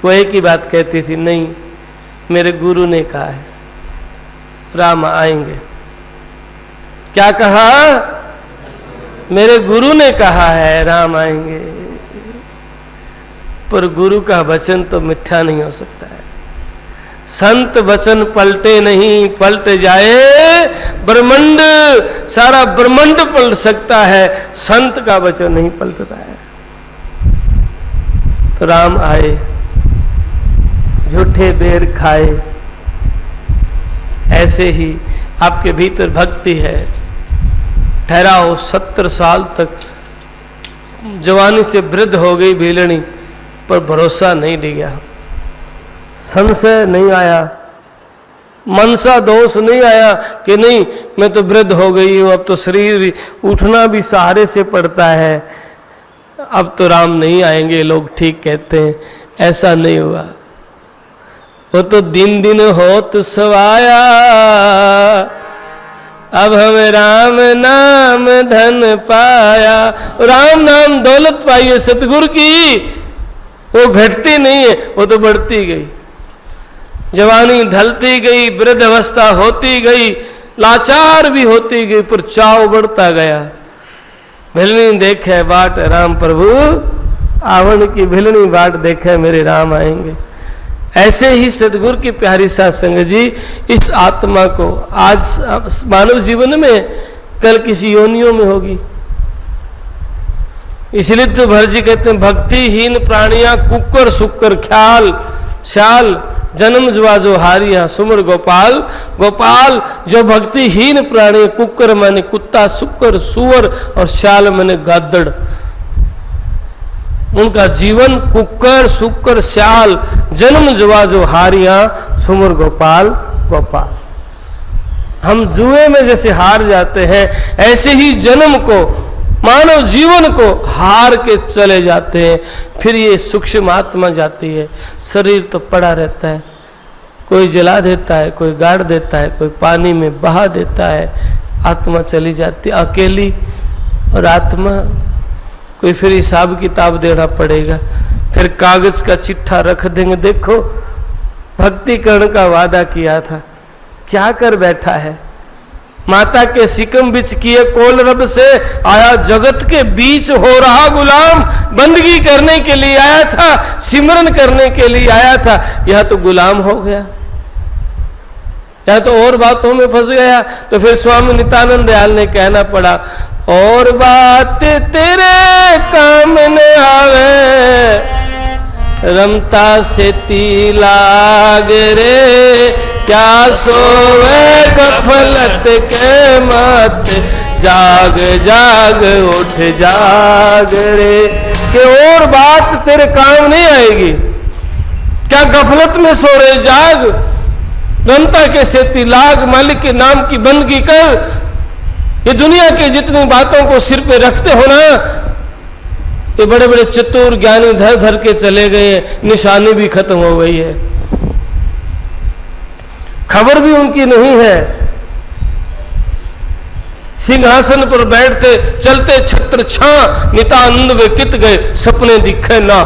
वो एक ही बात कहती थी, नहीं मेरे गुरु ने कहा है राम आएंगे। क्या कहा? मेरे गुरु ने कहा है राम आएंगे। पर गुरु का वचन तो मिथ्या नहीं हो सकता है। संत वचन पलटे नहीं, पलट जाए ब्रह्मांड, सारा ब्रह्मांड पलट सकता है, संत का वचन नहीं पलटता है। तो राम आए, झूठे बेर खाए। ऐसे ही आपके भीतर भक्ति है, ठहराओ। 70 साल तक जवानी से वृद्ध हो गई भेलनी, पर भरोसा नहीं डिगा, संशय नहीं आया, मनसा दोष नहीं आया कि नहीं मैं तो वृद्ध हो गई हूं, अब तो शरीर भी उठना भी सहारे से पड़ता है, अब तो राम नहीं आएंगे, लोग ठीक कहते हैं। ऐसा नहीं हुआ। वो तो दिन दिन होत सवाया, अब हमें राम नाम धन पाया। राम नाम दौलत पाई है सतगुरु की, वो घटती नहीं है, वो तो बढ़ती गई। जवानी ढलती गई, वृद्ध अवस्था होती गई, लाचार भी होती गई, पर चाव बढ़ता गया। भिलनी देखे बाट राम प्रभु, आवण की भिलनी बाट देखे मेरे राम आएंगे। ऐसे ही सदगुरु की प्यारी साध संगत जी, इस आत्मा को आज मानव जीवन में, कल किसी योनियों में होगी। इसलिए तो भरत कहते हैं भक्तिहीन प्राणियां कुकर सुकर ख्याल श्याल, जन्म जुआ जो हारिया सुमर गोपाल। गोपाल जो भक्तिहीन प्राणी, कुकर माने कुत्ता, सुकर सुअर और श्याल माने गादड़, उनका जीवन कुकर सुकर श्याल, जन्म जुआ जो हारिया सुमर गोपाल गोपाल। हम जुए में जैसे हार जाते हैं, ऐसे ही जन्म को, मानव जीवन को हार के चले जाते हैं। फिर ये सूक्ष्म आत्मा जाती है, शरीर तो पड़ा रहता है, कोई जला देता है, कोई गाड़ देता है, कोई पानी में बहा देता है, आत्मा चली जाती है अकेली। और आत्मा कोई फिर हिसाब किताब देना पड़ेगा, फिर कागज का चिट्ठा रख देंगे, देखो भक्ति करने का वादा किया था, क्या कर बैठा है। माता के सिकम बिच किए कोल रब से आया, जगत के बीच हो रहा गुलाम, बंदगी करने के लिए आया था, सिमरन करने के लिए आया था, यह तो गुलाम हो गया, यह तो और बातों में फंस गया। तो फिर स्वामी नित्यानंद दयाल ने कहना पड़ा, और बात तेरे काम न आवे, रमता से ती लाग रे, क्या सोवे गफलत के मत, जाग जाग उठ जाग रे। कि और बात तेरे काम नहीं आएगी, क्या गफलत में सो रहे, जाग, रमता के सेती लाग, मालिक के नाम की बंदगी कर। ये दुनिया की जितनी बातों को सिर पे रखते हो ना, ये बड़े बड़े चतुर ज्ञानी धर धर के चले गए, निशानी भी खत्म हो गई है, खबर भी उनकी नहीं है। सिंहासन पर बैठते चलते छत्र छां, नितानंद वे कित गए, सपने दिखे ना।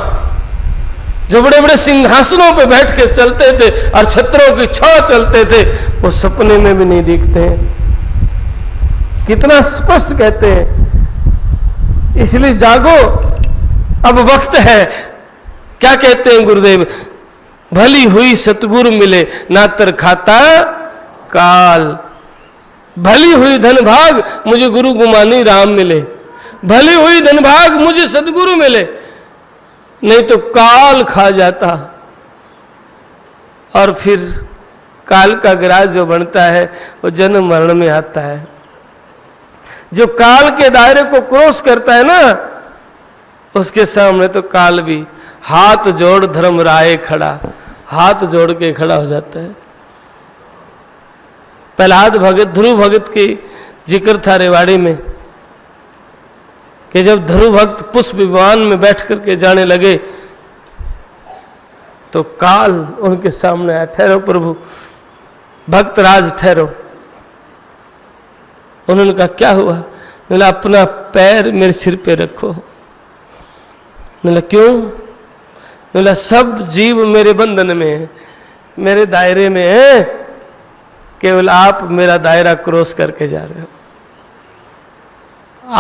जो बड़े बड़े सिंहासनों पे बैठ के चलते थे और छत्रों की छां चलते थे, वो सपने में भी नहीं दिखते हैं। कितना स्पष्ट कहते हैं। इसलिए जागो, अब वक्त है। क्या कहते हैं गुरुदेव, भली हुई सतगुरु मिले ना तर खाता काल। भली हुई धन भाग मुझे गुरु गुमानी राम मिले, भली हुई धन भाग मुझे सतगुरु मिले, नहीं तो काल खा जाता। और फिर काल का ग्रास जो बनता है वो जन्म मरण में आता है। जो काल के दायरे को क्रॉस करता है ना, उसके सामने तो काल भी हाथ जोड़ धर्म राय खड़ा, हाथ जोड़ के खड़ा हो जाता है। प्रहलाद भगत, ध्रुव भगत की जिक्र था रेवाड़ी में कि जब ध्रुव भक्त पुष्प विमान में बैठ करके जाने लगे तो काल उनके सामने आया, ठहरो प्रभु, भक्तराज ठहरो। उन्होंने कहा क्या हुआ? बोला अपना पैर मेरे सिर पे रखो। बोला क्यों? बोला सब जीव मेरे बंधन में है, मेरे दायरे में है, केवल आप मेरा दायरा क्रॉस करके जा रहे हो,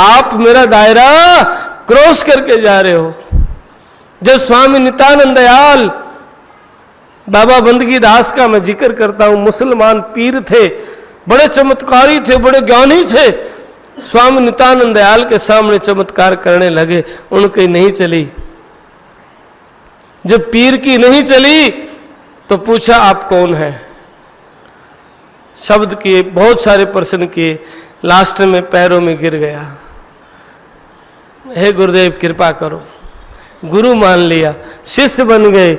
आप मेरा दायरा क्रॉस करके जा रहे हो। जब स्वामी नित्यानंद दयाल, बाबा बंदगी दास का मैं जिक्र करता हूं, मुसलमान पीर थे, बड़े चमत्कारी थे, बड़े ज्ञानी थे, स्वामी नित्यानंद दयाल के सामने चमत्कार करने लगे, उनकी नहीं चली। जब पीर की नहीं चली तो पूछा आप कौन है? शब्द किए, बहुत सारे प्रश्न किए, लास्ट में पैरों में गिर गया, हे गुरुदेव कृपा करो। गुरु मान लिया, शिष्य बन गए,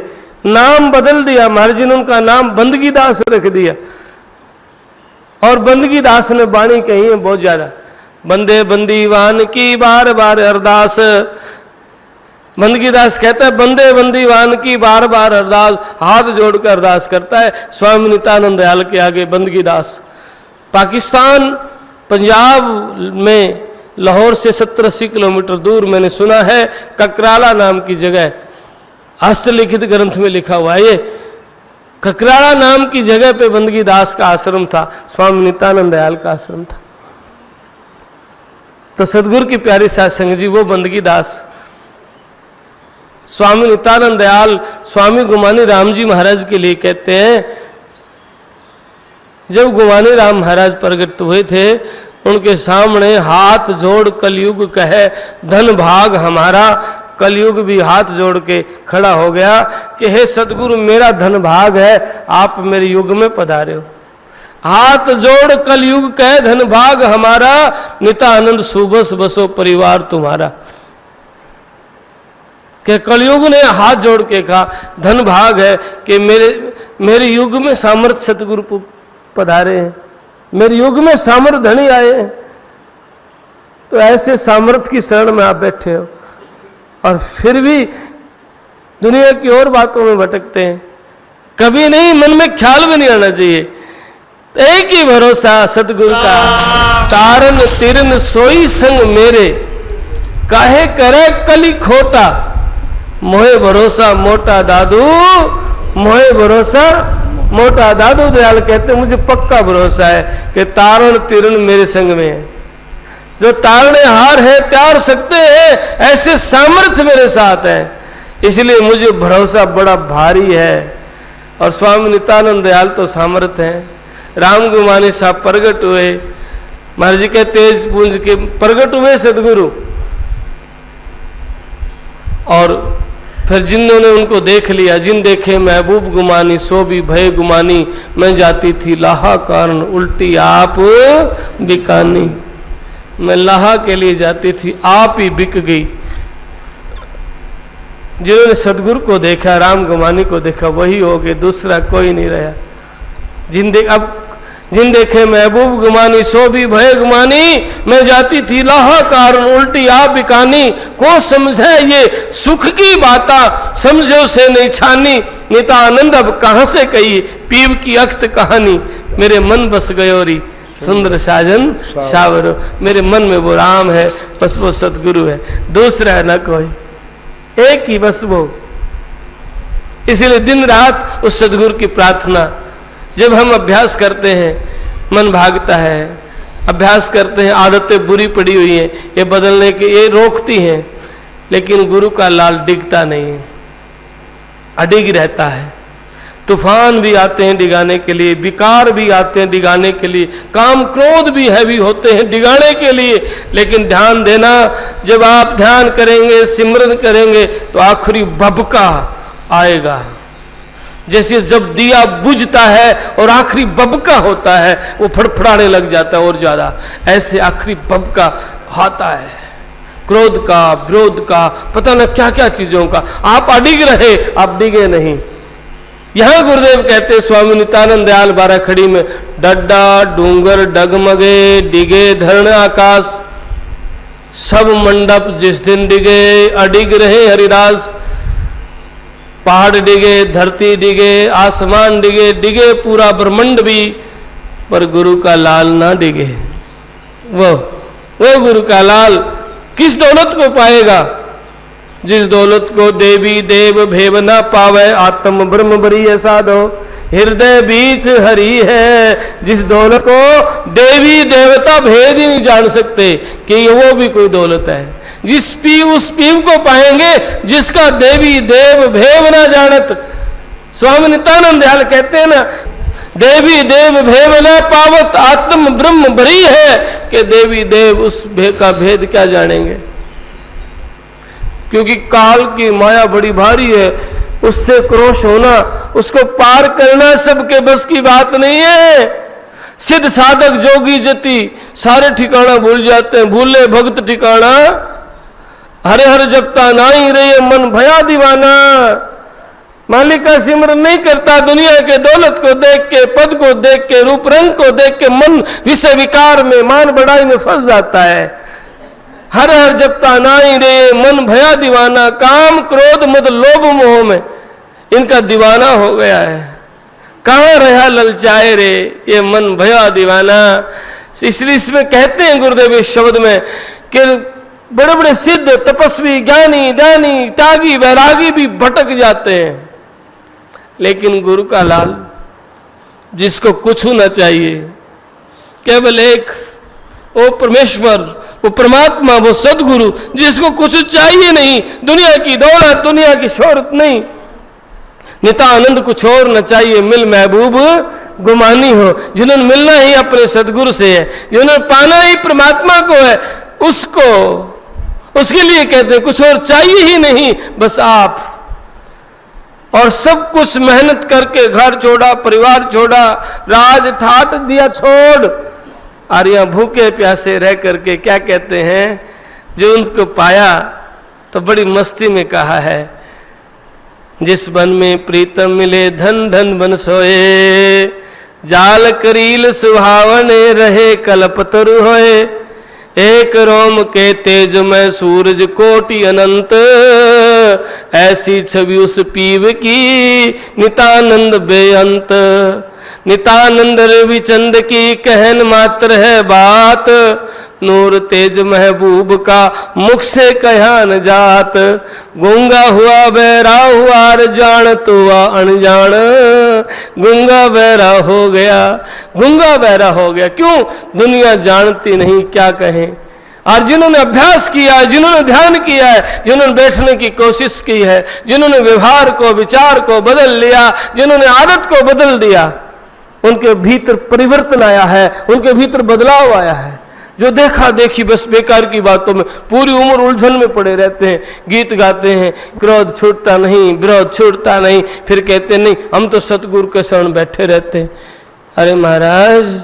नाम बदल दिया, महाराज जी ने उनका नाम बंदगी दास रख दिया। और बंदगी दास ने वाणी कही है बहुत ज्यादा, बंदे बंदीवान की बार बार अरदास। बंदगी दास कहता है बंदे बंदीवान की बार बार अरदास, हाथ जोड़कर अरदास करता है स्वामी नित्यानंद दयाल के आगे बंदगी दास। पाकिस्तान पंजाब में लाहौर से 70-80 किलोमीटर दूर मैंने सुना है ककराला नाम की जगह, हस्तलिखित ग्रंथ में लिखा हुआ है ये, ककराला नाम की जगह पे बंदगी दास का आश्रम था, स्वामी नित्यानंद दयाल का आश्रम था। तो सदगुरु की प्यारी साध संगत जी, वो बंदगी दास स्वामी नित्यानंद दयाल स्वामी गुमानी राम जी महाराज के लिए कहते हैं, जब गुमानी राम महाराज प्रकट हुए थे, उनके सामने हाथ जोड़ कलयुग कहे धन भाग हमारा। कलयुग भी हाथ जोड़ के खड़ा हो गया कि हे सतगुरु मेरा धन भाग है, आप मेरे युग में पधारे हो। हाथ जोड़ कलयुग कहे धन भाग हमारा, नित्यानंद सुबस बसो परिवार तुम्हारा। कि कलयुग ने हाथ जोड़ के कहा धन भाग है कि मेरे युग में सामर्थ्य सतगुरु पधारे हैं, मेरे युग में सामर्थ्य धनी आए हैं। तो ऐसे सामर्थ्य की शरण में आप बैठे हो और फिर भी दुनिया की और बातों में भटकते हैं। कभी नहीं, मन में ख्याल भी नहीं आना चाहिए। एक ही भरोसा सतगुरु का, तारन तिरन सोई संग मेरे, काहे करे कली खोटा, मोहे भरोसा मोटा दादू, मोहे भरोसा मोटा दादू। दयाल कहते मुझे पक्का भरोसा है कि तारण तिरण मेरे संग में है, जो तारने हार है त्यार सकते हैं, ऐसे सामर्थ्य मेरे साथ है, इसलिए मुझे भरोसा बड़ा भारी है। और स्वामी नित्यानंद दयाल तो सामर्थ्य हैं। राम गुमानी साहब प्रगट हुए, महाराज जी के तेज पुंज के प्रगट हुए सदगुरु, और फिर जिन्होंने उनको देख लिया, जिन देखे महबूब गुमानी सो भी भय गुमानी, मैं जाती थी लाहा कारण उल्टी आप बिकानी। मैं लाहा के लिए जाती थी, आप ही बिक गई। जिन्होंने सदगुरु को देखा, राम गुमानी को देखा, वही हो गए, दूसरा कोई नहीं रहा। जिन देखे महबूब गुमानी सो भी भय गुमानी, मैं जाती थी लाहा कारण उल्टी आप बिकानी। को समझे ये सुख की बाता, समझो से नहीं छानी, नित्यानंद अब कहाँ से कही पीव की अख्त कहानी। मेरे मन बस गयो री सुंदर साजन सावरो, मेरे मन में वो राम है, बस वो सतगुरु है, दूसरा है न कोई, एक ही बस वो। इसलिए दिन रात उस सतगुरु की प्रार्थना। जब हम अभ्यास करते हैं, मन भागता है, अभ्यास करते हैं, आदतें बुरी पड़ी हुई हैं, ये बदलने के ये रोकती हैं, लेकिन गुरु का लाल डिगता नहीं है, अडिग रहता है। तूफान भी आते हैं डिगाने के लिए, विकार भी आते हैं डिगाने के लिए, काम क्रोध भी हैवी होते हैं डिगाने के लिए। लेकिन ध्यान देना, जब आप ध्यान करेंगे, सिमरन करेंगे, तो आखिरी बबका आएगा। जैसे जब दिया बुझता है और आखिरी बबका होता है, वो फड़फड़ाने लग जाता है और ज्यादा, ऐसे आखिरी बबका आता है, क्रोध का, विरोध का, पता न क्या क्या चीजों का। आप अडिग रहे, आप डिगे नहीं। यहां गुरुदेव कहते, स्वामी नित्यानंद दयाल बाराखड़ी में, डड्डा डूंगर डगमगे डिगे धरण आकाश, सब मंडप जिस दिन डिगे अडिग रहे हरिदास। पहाड़ डिगे, धरती डिगे, आसमान डिगे, डिगे पूरा ब्रह्मांड भी, पर गुरु का लाल ना डिगे। वो गुरु का लाल किस दौलत को पाएगा? जिस दौलत को देवी देव भेव ना पावे, आत्म ब्रह्म बरी साधो, हृदय बीच हरि है। जिस दौलत को देवी देवता भेद ही नहीं जान सकते कि वो भी कोई दौलत है, उस पीव को पाएंगे जिसका देवी देव भेव ना जानत। स्वामी नित्यानंद दयाल कहते हैं ना, देवी देव भेव न पावत, आत्म ब्रह्म बरी है, कि देवी देव उस का भेद क्या जानेंगे? क्योंकि काल की माया बड़ी भारी है, उससे क्रोश होना, उसको पार करना सबके बस की बात नहीं है। सिद्ध साधक जोगी जति सारे ठिकाना भूल जाते हैं, भूले भक्त ठिकाना, हरे हर जपता नाही रहे मन भया दीवाना। मालिक का सिमरन नहीं करता, दुनिया के दौलत को देख के, पद को देख के, रूप रंग को देख के मन विषय विकार में, मान बढ़ाई में फंस जाता है। हर हर जपता नाही रे मन भया दीवाना, काम क्रोध मद लोभ मोह में इनका दीवाना हो गया है। कहाँ रहा ललचाए रे ये मन भया दीवाना। इसलिए इसमें कहते हैं गुरुदेव इस शब्द में कि बड़े बड़े सिद्ध तपस्वी ज्ञानी दानी त्यागी वैरागी भी भटक जाते हैं, लेकिन गुरु का लाल जिसको कुछ न चाहिए, केवल एक वो परमेश्वर, वो परमात्मा, वो सदगुरु जिसको कुछ चाहिए नहीं, दुनिया की दौलत, दुनिया की शोहरत नहीं, नित्यानंद कुछ और न चाहिए, मिल महबूब गुमानी हो। जिन्होंने मिलना ही अपने सदगुरु से है, जिन्होंने पाना ही परमात्मा को है, उसको, उसके लिए कहते हैं कुछ और चाहिए ही नहीं, बस आप। और सब कुछ मेहनत करके घर छोड़ा, परिवार छोड़ा, राज ठाट दिया छोड़, और यहाँ भूखे प्यासे रह करके क्या कहते हैं, जो उनको पाया तो बड़ी मस्ती में कहा है, जिस वन में प्रीतम मिले धन धन बन सोए, जाल करील सुहावने रहे कल्पतरु होए, एक रोम के तेज में सूरज कोटि अनंत, ऐसी छवि उस पीव की नित्यानंद बेअंत। नित्यानंद रविचंद की कहन मात्र है बात, नूर तेज महबूब का मुख से कहा न जात। गूंगा हुआ बहरा हुआ जान तो अनजान, गूंगा बहरा हो गया, गूंगा बहरा हो गया। क्यों? दुनिया जानती नहीं क्या कहें। और जिन्होंने अभ्यास किया है, जिन्होंने ध्यान किया है, जिन्होंने बैठने की कोशिश की है, जिन्होंने व्यवहार को, विचार को बदल लिया, जिन्होंने आदत को बदल दिया, उनके भीतर परिवर्तन आया है, उनके भीतर बदलाव आया है। जो देखा देखी बस बेकार की बातों में पूरी उम्र उलझन में पड़े रहते हैं, गीत गाते हैं, क्रोध छूटता नहीं, विरोध छूटता नहीं, फिर कहते नहीं हम तो सतगुरु के शरण बैठे रहते हैं। अरे महाराज,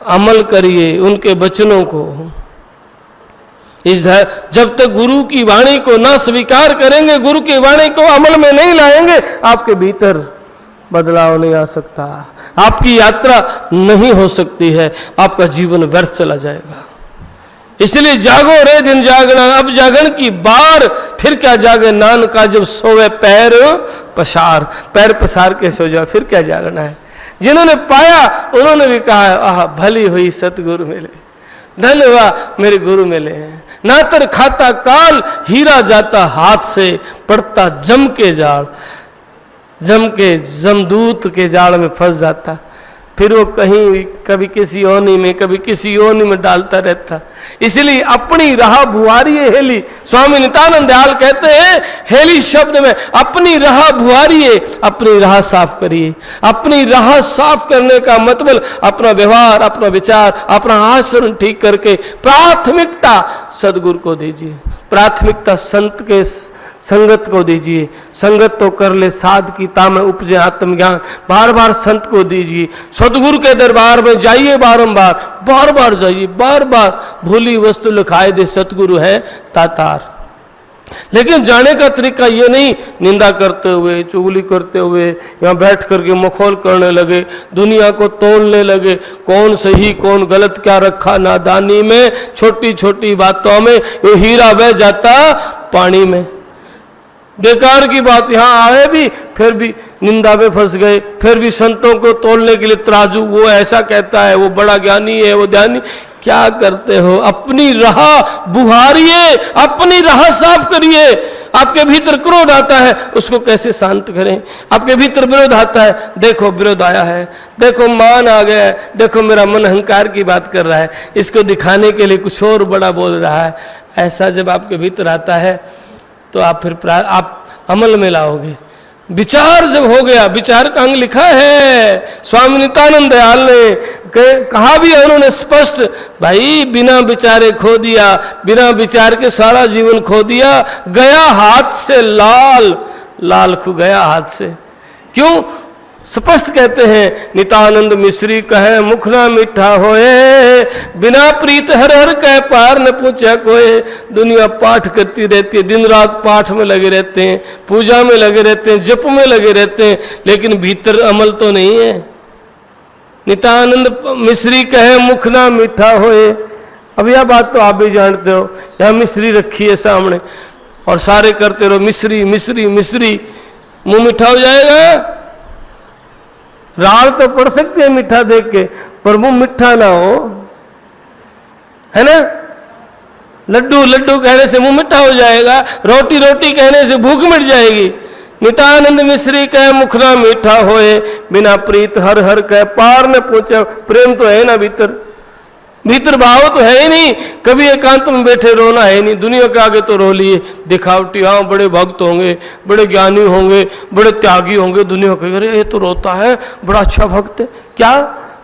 अमल करिए उनके वचनों को। जब तक गुरु की वाणी को ना स्वीकार करेंगे, गुरु की वाणी को अमल में नहीं लाएंगे, आपके भीतर बदलाव नहीं आ सकता, आपकी यात्रा नहीं हो सकती है, आपका जीवन व्यर्थ चला जाएगा। इसलिए जागो रे दिन जागना, अब जागन की बार, फिर क्या जागे नान का जब सोवे पैर पसार, पैर पसार के सो जाओ, फिर क्या जागना है। जिन्होंने पाया उन्होंने भी कहा आह भली हुई सतगुरु मिले, धन्य हुआ मेरे गुरु मिले हैं। नातर खाता काल, हीरा जाता हाथ से, पड़ता जम के जाल, जम के जमदूत के जाल में फंस जाता, फिर वो कहीं कभी किसी ओनी में, कभी किसी ओनी में डालता रहता। इसलिए अपनी राह भुआरिये हेली। स्वामी नित्यानंद दयाल कहते हैं हेली शब्द में अपनी राह भुआरिये, अपनी राह साफ करिए। अपनी राह साफ करने का मतलब अपना व्यवहार, अपना विचार, अपना आचरण ठीक करके प्राथमिकता सदगुरु को दीजिए, प्राथमिकता संत के संगत को दीजिए। संगत तो कर ले साध की ताम उपजे आत्मज्ञान, बार बार संत को दीजिए। सदगुरु के दरबार में जाइए बारंबार, बार बार जाइए, बार बार। भूली वस्तु लिखाए दे सतगुरु है तातार। लेकिन जाने का तरीका ये नहीं निंदा करते हुए, चुगली करते हुए, यहाँ बैठ करके मखौल करने लगे, दुनिया को तोड़ने लगे, कौन सही कौन गलत क्या रखा नादानी में, छोटी छोटी बातों में ये हीरा बह जाता पानी में। बेकार की बात, यहाँ आए भी फिर भी निंदा में फंस गए, फिर भी संतों को तोलने के लिए तराजू, वो ऐसा कहता है, वो बड़ा ज्ञानी है, वो ध्यानी। क्या करते हो? अपनी राह बुहारिए, अपनी राह साफ करिए। आपके भीतर क्रोध आता है, उसको कैसे शांत करें? आपके भीतर विरोध आता है, देखो विरोध आया है, देखो मान आ गया है, देखो मेरा मन अहंकार की बात कर रहा है, इसको दिखाने के लिए कुछ और बड़ा बोल रहा है। ऐसा जब आपके भीतर आता है तो आप फिर आप अमल में लाओगे। विचार जब हो गया, विचार का अंग लिखा है स्वामी नित्यानंद दयाल ने, कहा भी है उन्होंने स्पष्ट, भाई बिना विचारे खो दिया, बिना विचार के सारा जीवन खो दिया, गया हाथ से लाल, लाल खो गया हाथ से। क्यों? स्पष्ट कहते हैं नित्यानंद मिश्री कहे मुख ना मीठा होए, बिना प्रीत हर हर कह पार न पूछा कोई। दुनिया पाठ करती रहती है, दिन रात पाठ में लगे रहते हैं, पूजा में लगे रहते हैं, जप में लगे रहते हैं, लेकिन भीतर अमल तो नहीं है। नित्यानंद मिश्री कहे मुख ना मीठा होए। अब यह बात तो आप भी जानते हो, यह मिश्री रखी है सामने और सारे करते रहो मिश्री मिश्री मिश्री, मुंह मीठा हो जाएगा। राल तो पड़ सकती है मीठा देख के, पर मुंह मीठा ना हो, है ना। लड्डू लड्डू कहने से मुंह मीठा हो जाएगा, रोटी रोटी कहने से भूख मिट जाएगी। नित्यानंद मिश्री कहे मुख ना मीठा होए, बिना प्रीत हर हर कह पार न पूछे। प्रेम तो है ना भीतर, भीतर भाव तो है ही नहीं। कभी एकांत में बैठे रोना है नहीं, दुनिया के आगे तो रो लिए दिखावटी। हाँ बड़े भक्त होंगे, बड़े ज्ञानी होंगे, बड़े त्यागी होंगे, दुनिया के अरे ये तो रोता है, बड़ा अच्छा भक्त है। क्या?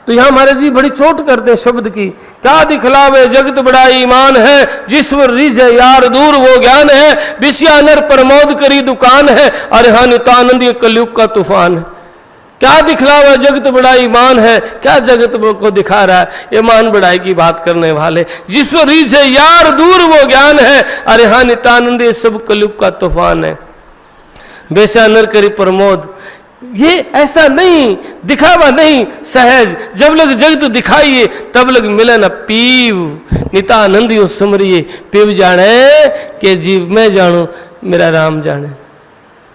तो यहाँ महाराज जी बड़ी चोट करते हैं शब्द की। क्या दिखलावे जगत बड़ा ईमान है, जिसवर रिझ है यार दूर वो ज्ञान है, बिसिया नर प्रमोद करी दुकान है, अरे हाँ नित्यानंद ये कलयुग का तूफान है। क्या दिखलावा जगत बड़ा ईमान है, क्या जगत को दिखा रहा है? ये मान बढ़ाई की बात करने वाले, जिसको रीझ है यार दूर वो ज्ञान है, अरे हाँ नित्यानंद ये सब कलयुग का तूफान है। बेसा नर करी प्रमोद, ये ऐसा नहीं, दिखावा नहीं, सहज। जब लग जगत दिखाइए तब लग मिले न पीव, नित्यानंद यो सुमरिए पीव जाने के जीव मैं जानू मेरा राम जाने।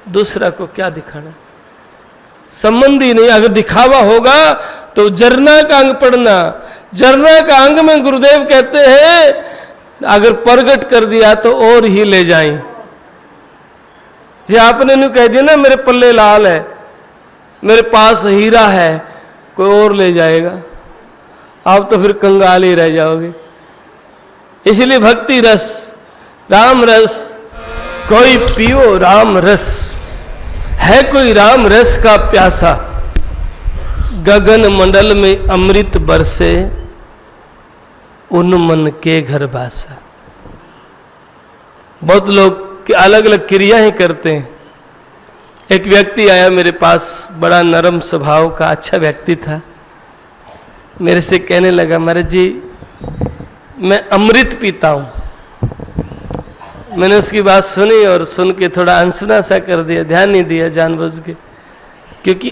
दूसरा को क्या दिखाना, संबंध ही नहीं। अगर दिखावा होगा तो जरना का अंग पढ़ना, जरना का अंग में गुरुदेव कहते हैं अगर प्रगट कर दिया तो और ही ले जाएं। जी आपने नहीं कह दिया ना मेरे पल्ले लाल है, मेरे पास हीरा है, कोई और ले जाएगा, आप तो फिर कंगाल ही रह जाओगे। इसलिए भक्ति रस, राम रस, कोई पियो राम रस। है कोई राम रस का प्यासा, गगन मंडल में अमृत बरसे, उन मन के घर बासा। बहुत लोग अलग अलग क्रियाएं करते हैं। एक व्यक्ति आया मेरे पास, बड़ा नरम स्वभाव का अच्छा व्यक्ति था। मेरे से कहने लगा महाराज जी मैं अमृत पीता हूं। मैंने उसकी बात सुनी और सुन के थोड़ा अनसुना सा कर दिया, ध्यान नहीं दिया जानबूझ के, क्योंकि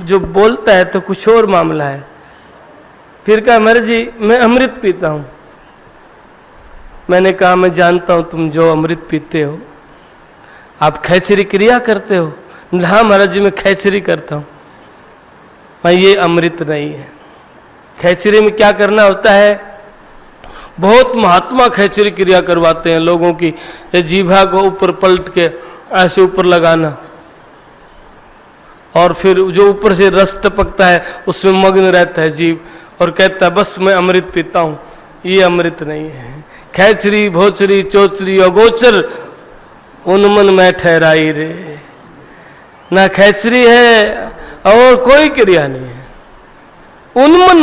जो बोलता है तो कुछ और मामला है। फिर कहा महाराज जी मैं अमृत पीता हूं। मैंने कहा मैं जानता हूं तुम जो अमृत पीते हो, आप खैचरी क्रिया करते हो। हाँ महाराज जी मैं खैचरी करता हूं। हाँ ये अमृत नहीं है। खैचरी में क्या करना होता है? बहुत महात्मा खैचरी क्रिया करवाते हैं लोगों की, जीभा को ऊपर पलट के ऐसे ऊपर लगाना, और फिर जो ऊपर से रस टपकता है उसमें मग्न रहता है जीव, और कहता है बस मैं अमृत पीता हूँ। ये अमृत नहीं है। खैचरी भोचरी चोचरी अगोचर उन्मन में ठहराई रे, ना खैचरी है और कोई क्रिया नहीं है। उन्मन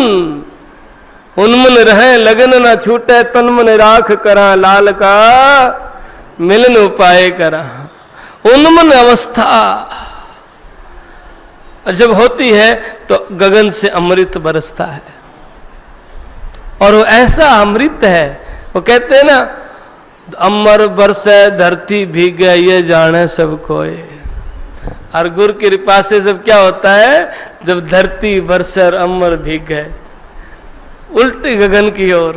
उन्मन रहे लगन ना छूटे, तन मन राख करा लाल का मिलन उपाय करा। उन्मन अवस्था जब होती है तो गगन से अमृत बरसता है, और वो ऐसा अमृत है, वो कहते हैं ना अमर बरसे धरती भीग गए ये जाने सब कोई। और गुरु की कृपा से जब क्या होता है, जब धरती बरसे और अमर भीग गए उल्टी गगन की ओर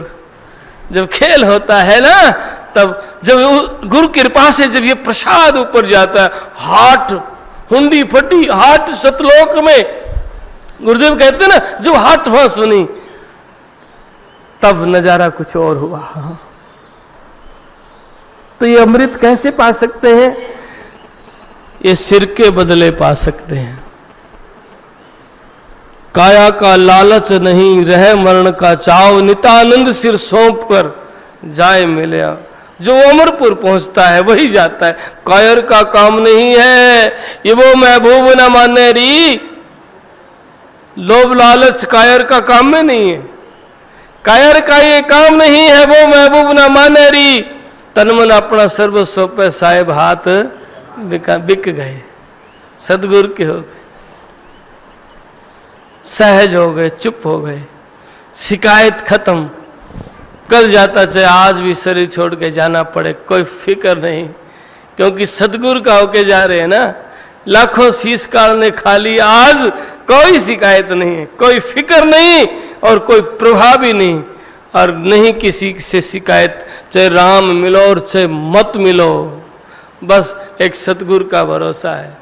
जब खेल होता है ना, तब जब गुरु की कृपा से जब ये प्रसाद ऊपर जाता है, हाट हुंडी फटी, हाट सतलोक में, गुरुदेव कहते हैं ना जो हाट वहां सुनी, तब नजारा कुछ और हुआ। तो ये अमृत कैसे पा सकते हैं? ये सिर के बदले पा सकते हैं। काया का लालच नहीं रहे मरण का चाव, नितानंद सिर सौंप कर जाए मिले। जो अमरपुर पहुंचता है वही जाता है। कायर का काम नहीं है ये वो महबूब न माने री। लोभ लालच कायर का काम में नहीं है। कायर का ये काम नहीं है वो महबूब न माने री। तन मन अपना सर्व सौंपे साहेब हाथ बिक गए, सदगुरु के हो गए, सहज हो गए, चुप हो गए, शिकायत खत्म। कल जाता चाहे आज भी शरीर छोड़ के जाना पड़े, कोई फिक्र नहीं, क्योंकि सदगुरु का होके जा रहे हैं ना। लाखों शीश काल ने खा ली, आज कोई शिकायत नहीं है, कोई फिक्र नहीं और कोई प्रभाव भी नहीं, और नहीं किसी से शिकायत, चाहे राम मिलो और चाहे मत मिलो, बस एक सतगुरु का भरोसा है।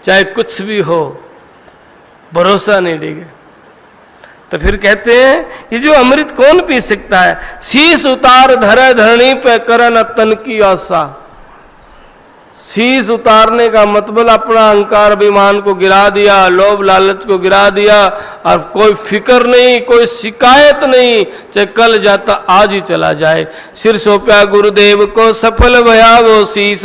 चाहे कुछ भी हो, भरोसा नहीं डिगे। तो फिर कहते हैं ये जो अमृत कौन पी सकता है? शीश उतार धरे धरणी पे करन तन की आशा। शीश उतारने का मतलब अपना अहंकार अभिमान को गिरा दिया, लोभ लालच को गिरा दिया, और कोई फिक्र नहीं, कोई शिकायत नहीं, चाहे कल जाता आज ही चला जाए। सिर सौंपया गुरुदेव को सफल भया वो शीश,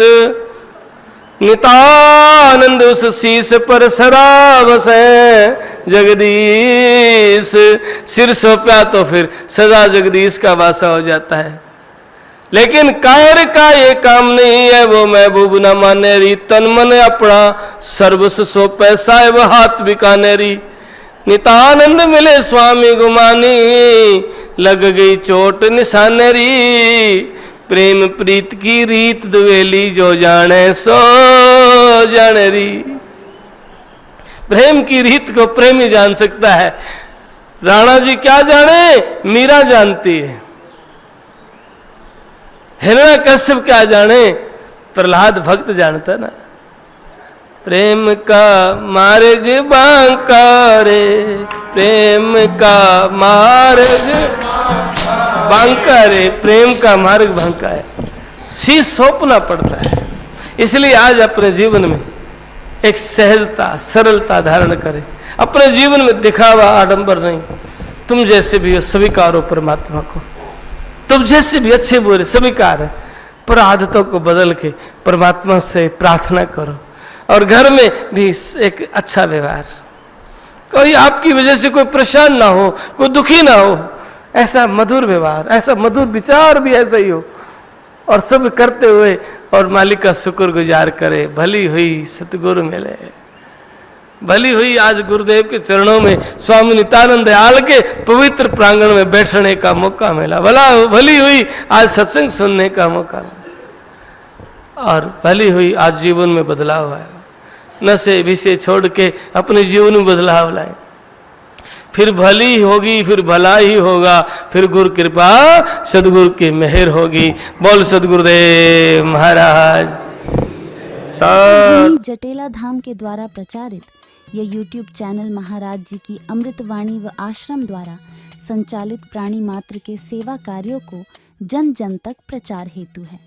नितानंद उस शीश पर सरावस है जगदीश। सिर सौंपया तो फिर सदा जगदीश का वासा हो जाता है। लेकिन कायर का ये काम नहीं है वो महबूब न माने री। तन मन अपना सर्वस्व सौंपे साहेब हाथ बिकाने री। नितानंद मिले स्वामी गुमानी, लग गई चोट निशाने री। प्रेम प्रीत की रीत दुवेली जो जाने सो जाने री। प्रेम की रीत को प्रेमी जान सकता है। राणा जी क्या जाने, मीरा जानती है। हिरण्यकश्यप क्या जाने, प्रहलाद भक्त जानता ना। प्रेम का मार्ग बांका रे, प्रेम का मार्ग बांका रे, प्रेम का मार्ग बांका है। शीश सौंपना पड़ता है। इसलिए आज अपने जीवन में एक सहजता सरलता धारण करें। अपने जीवन में दिखावा आडंबर नहीं। तुम जैसे भी हो स्वीकारो परमात्मा को, तुम जैसे भी अच्छे बुरे स्वीकार है, पर आदतों को बदल के परमात्मा से प्रार्थना करो। और घर में भी एक अच्छा व्यवहार, कोई आपकी वजह से कोई परेशान ना हो, कोई दुखी ना हो, ऐसा मधुर व्यवहार, ऐसा मधुर विचार भी ऐसा ही हो, और सब करते हुए और मालिक का शुक्रगुजार करे। भली हुई सतगुरु मिले, भली हुई आज गुरुदेव के चरणों में स्वामी नित्यानंद दयाल के पवित्र प्रांगण में बैठने का मौका मिला। भली हुई आज सत्संग सुनने का मौका मिला, और भली हुई आज जीवन में बदलाव आया। नशे विषय छोड़ के अपने जीवन में बदलाव लाए, फिर भली होगी, फिर भला ही होगा, फिर गुरु कृपा सदगुरु की मेहर होगी। बोल सदगुरुदेव महाराज। जटेला धाम के द्वारा प्रचारित यह YouTube चैनल महाराज जी की अमृतवाणी व आश्रम द्वारा संचालित प्राणी मात्र के सेवा कार्यों को जन जन तक प्रचार हेतु है।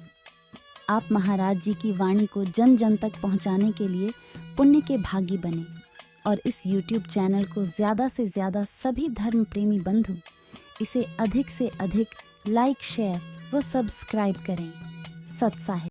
आप महाराज जी की वाणी को जन जन तक पहुंचाने के लिए पुण्य के भागी बने और इस YouTube चैनल को ज़्यादा से ज़्यादा सभी धर्म प्रेमी बंधु इसे अधिक से अधिक लाइक, शेयर व सब्सक्राइब करें। सत्साहित्य।